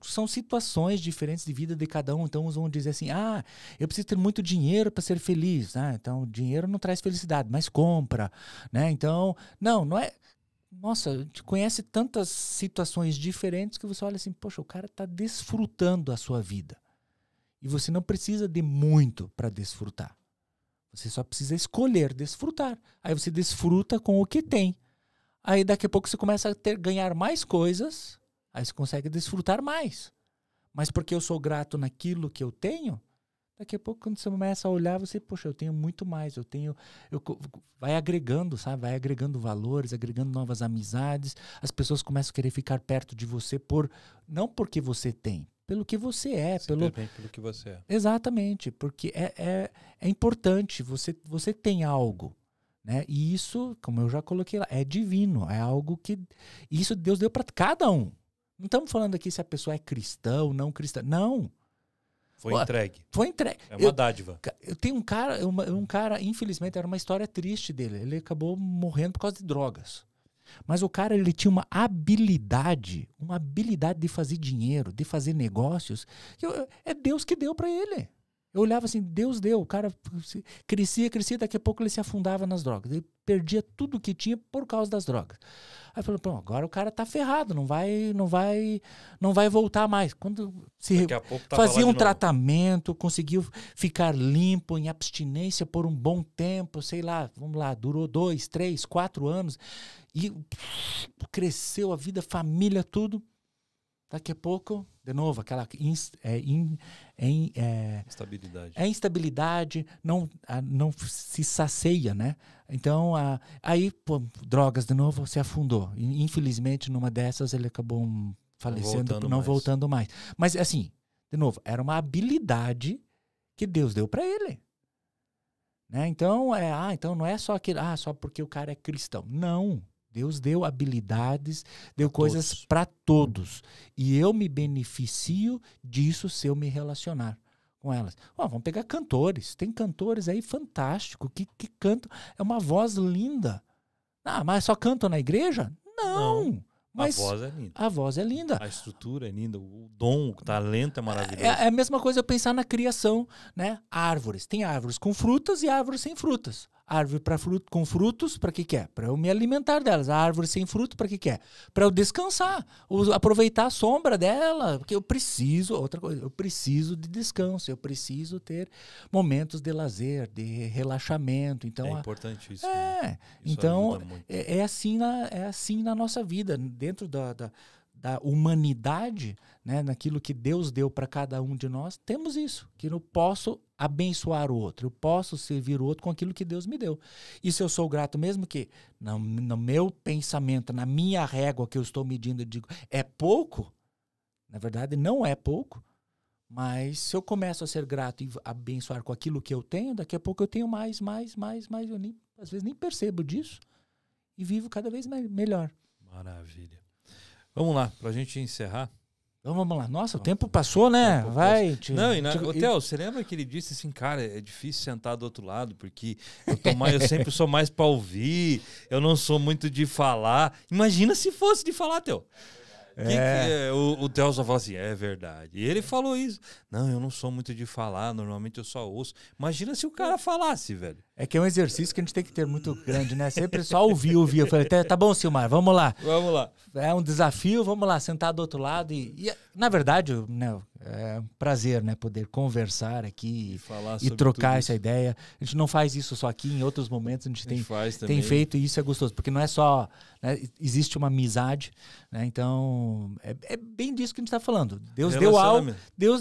são situações diferentes de vida de cada um. Então, uns vão dizer assim, eu preciso ter muito dinheiro para ser feliz. Então, dinheiro não traz felicidade, mas compra. Né? Então, não é... Nossa, a gente conhece tantas situações diferentes que você olha assim, poxa, o cara está desfrutando a sua vida. E você não precisa de muito para desfrutar. Você só precisa escolher desfrutar. Aí você desfruta com o que tem. Aí daqui a pouco você começa a ganhar mais coisas, aí você consegue desfrutar mais. Mas porque eu sou grato naquilo que eu tenho, daqui a pouco quando você começa a olhar, você, poxa, eu tenho muito mais, vai agregando, sabe? Vai agregando valores, agregando novas amizades. As pessoas começam a querer ficar perto de você não porque você tem, pelo que você é. Pelo que você é. Exatamente, porque é importante, você tem algo. Né? E isso, como eu já coloquei lá, é divino, é algo que isso Deus deu para cada um. Não estamos falando aqui se a pessoa é cristã ou não cristã. Não. Foi entregue. É uma dádiva. Eu tenho um cara, infelizmente, era uma história triste dele. Ele acabou morrendo por causa de drogas. Mas o cara, ele tinha uma habilidade de fazer dinheiro, de fazer negócios. É Deus que deu para ele. Eu olhava assim, Deus deu, o cara crescia, daqui a pouco ele se afundava nas drogas. Ele perdia tudo que tinha por causa das drogas. Aí falou, pô, agora o cara tá ferrado, não vai voltar mais. Quando fazia um tratamento, conseguiu ficar limpo, em abstinência por um bom tempo, sei lá, vamos lá, durou 2, 3, 4 anos. E cresceu a vida, família, tudo. Daqui a pouco, de novo, aquela instabilidade, não se sacia, né? Então, aí, drogas de novo, se afundou. E, infelizmente, numa dessas, ele acabou falecendo, não voltando mais. Mas, assim, de novo, era uma habilidade que Deus deu para ele. Né? Então, então não é só aquilo, só porque o cara é cristão. Não. Deus deu habilidades, deu coisas para todos. E eu me beneficio disso se eu me relacionar com elas. Vamos pegar cantores. Tem cantores aí fantásticos que cantam. É uma voz linda. Mas só cantam na igreja? Não. Mas a voz é linda. A voz é linda. A estrutura é linda. O dom, o talento é maravilhoso. É a mesma coisa eu pensar na criação, né? Árvores. Tem árvores com frutas e árvores sem frutas. Árvore com frutos, para que é? Para eu me alimentar delas. A árvore sem fruto, para que é? Para eu descansar, aproveitar a sombra dela, porque eu preciso de descanso, eu preciso ter momentos de lazer, de relaxamento. Então, é importante isso. Então, é assim na nossa vida, dentro da humanidade, né, naquilo que Deus deu para cada um de nós, temos isso, que eu posso abençoar o outro, eu posso servir o outro com aquilo que Deus me deu. E se eu sou grato, mesmo que no meu pensamento, na minha régua que eu estou medindo, eu digo, é pouco, na verdade não é pouco, mas se eu começo a ser grato e abençoar com aquilo que eu tenho, daqui a pouco eu tenho mais, eu às vezes nem percebo disso e vivo cada vez melhor. Maravilha. Vamos lá, pra gente encerrar. Então vamos lá. Nossa, o tempo passou, né? Vai. Theo, você lembra que ele disse assim, cara, é difícil sentar do outro lado, porque eu sempre sou mais pra ouvir, eu não sou muito de falar. Imagina se fosse de falar, Theo. O Theo só fala assim, é verdade. E ele falou isso. Não, eu não sou muito de falar, normalmente eu só ouço. Imagina se o cara falasse, velho. É que é um exercício que a gente tem que ter muito grande, né? Sempre só ouvir. Eu falei, tá bom, Silmar, vamos lá. Vamos lá. É um desafio, vamos lá, sentar do outro lado. E na verdade, né, É um prazer, né? Poder conversar aqui e sobre trocar essa ideia. A gente não faz isso só aqui, em outros momentos a gente tem feito e isso é gostoso, porque não é só, né, existe uma amizade, né? Então é bem disso que a gente está falando. Deus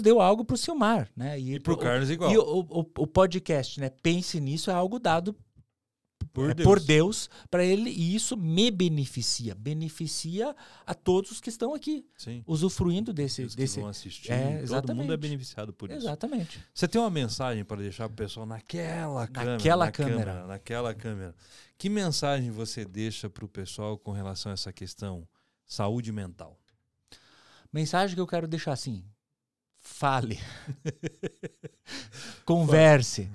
deu algo para o Silmar, né? E para o Carlos igual. E o podcast, né? Pense nisso, é algo dado por Deus para ele, e isso me beneficia a todos que estão aqui. Sim. Usufruindo desse que vão assistir, todo mundo é beneficiado por isso. Exatamente. Você tem uma mensagem para deixar pro pessoal naquela câmera. Que mensagem você deixa pro pessoal com relação a essa questão saúde mental? Mensagem que eu quero deixar assim: fale, converse,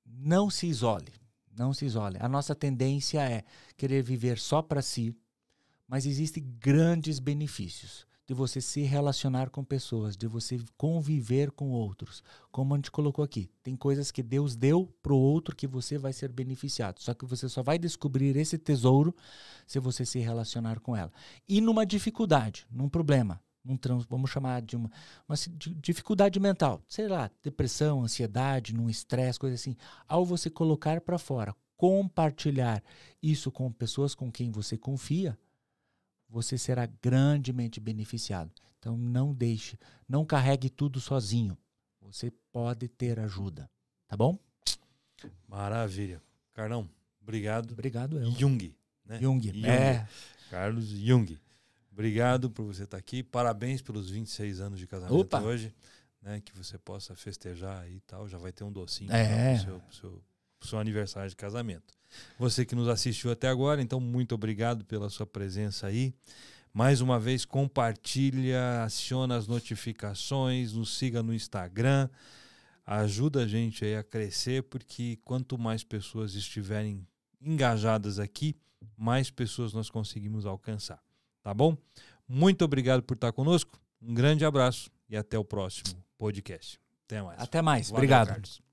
não se isole. Não se isole. A nossa tendência é querer viver só para si, mas existem grandes benefícios de você se relacionar com pessoas, de você conviver com outros. Como a gente colocou aqui, tem coisas que Deus deu para o outro que você vai ser beneficiado. Só que você só vai descobrir esse tesouro se você se relacionar com ela. E numa dificuldade, num problema, vamos chamar de uma dificuldade mental, sei lá, depressão, ansiedade, num estresse, coisa assim. Ao você colocar para fora, compartilhar isso com pessoas com quem você confia, você será grandemente beneficiado. Então não carregue tudo sozinho. Você pode ter ajuda, tá bom? Maravilha. Carlão, obrigado. Obrigado eu. Jung, né? Jung. Carlos Jung. Obrigado por você estar aqui. Parabéns pelos 26 anos de casamento hoje. Né, que você possa festejar aí e tal. Já vai ter um docinho pro seu aniversário de casamento. Você que nos assistiu até agora, então muito obrigado pela sua presença aí. Mais uma vez, compartilha, aciona as notificações, nos siga no Instagram. Ajuda a gente aí a crescer, porque quanto mais pessoas estiverem engajadas aqui, mais pessoas nós conseguimos alcançar. Tá bom? Muito obrigado por estar conosco. Um grande abraço e até o próximo podcast. Até mais. Até mais. Valeu, obrigado. Carlos.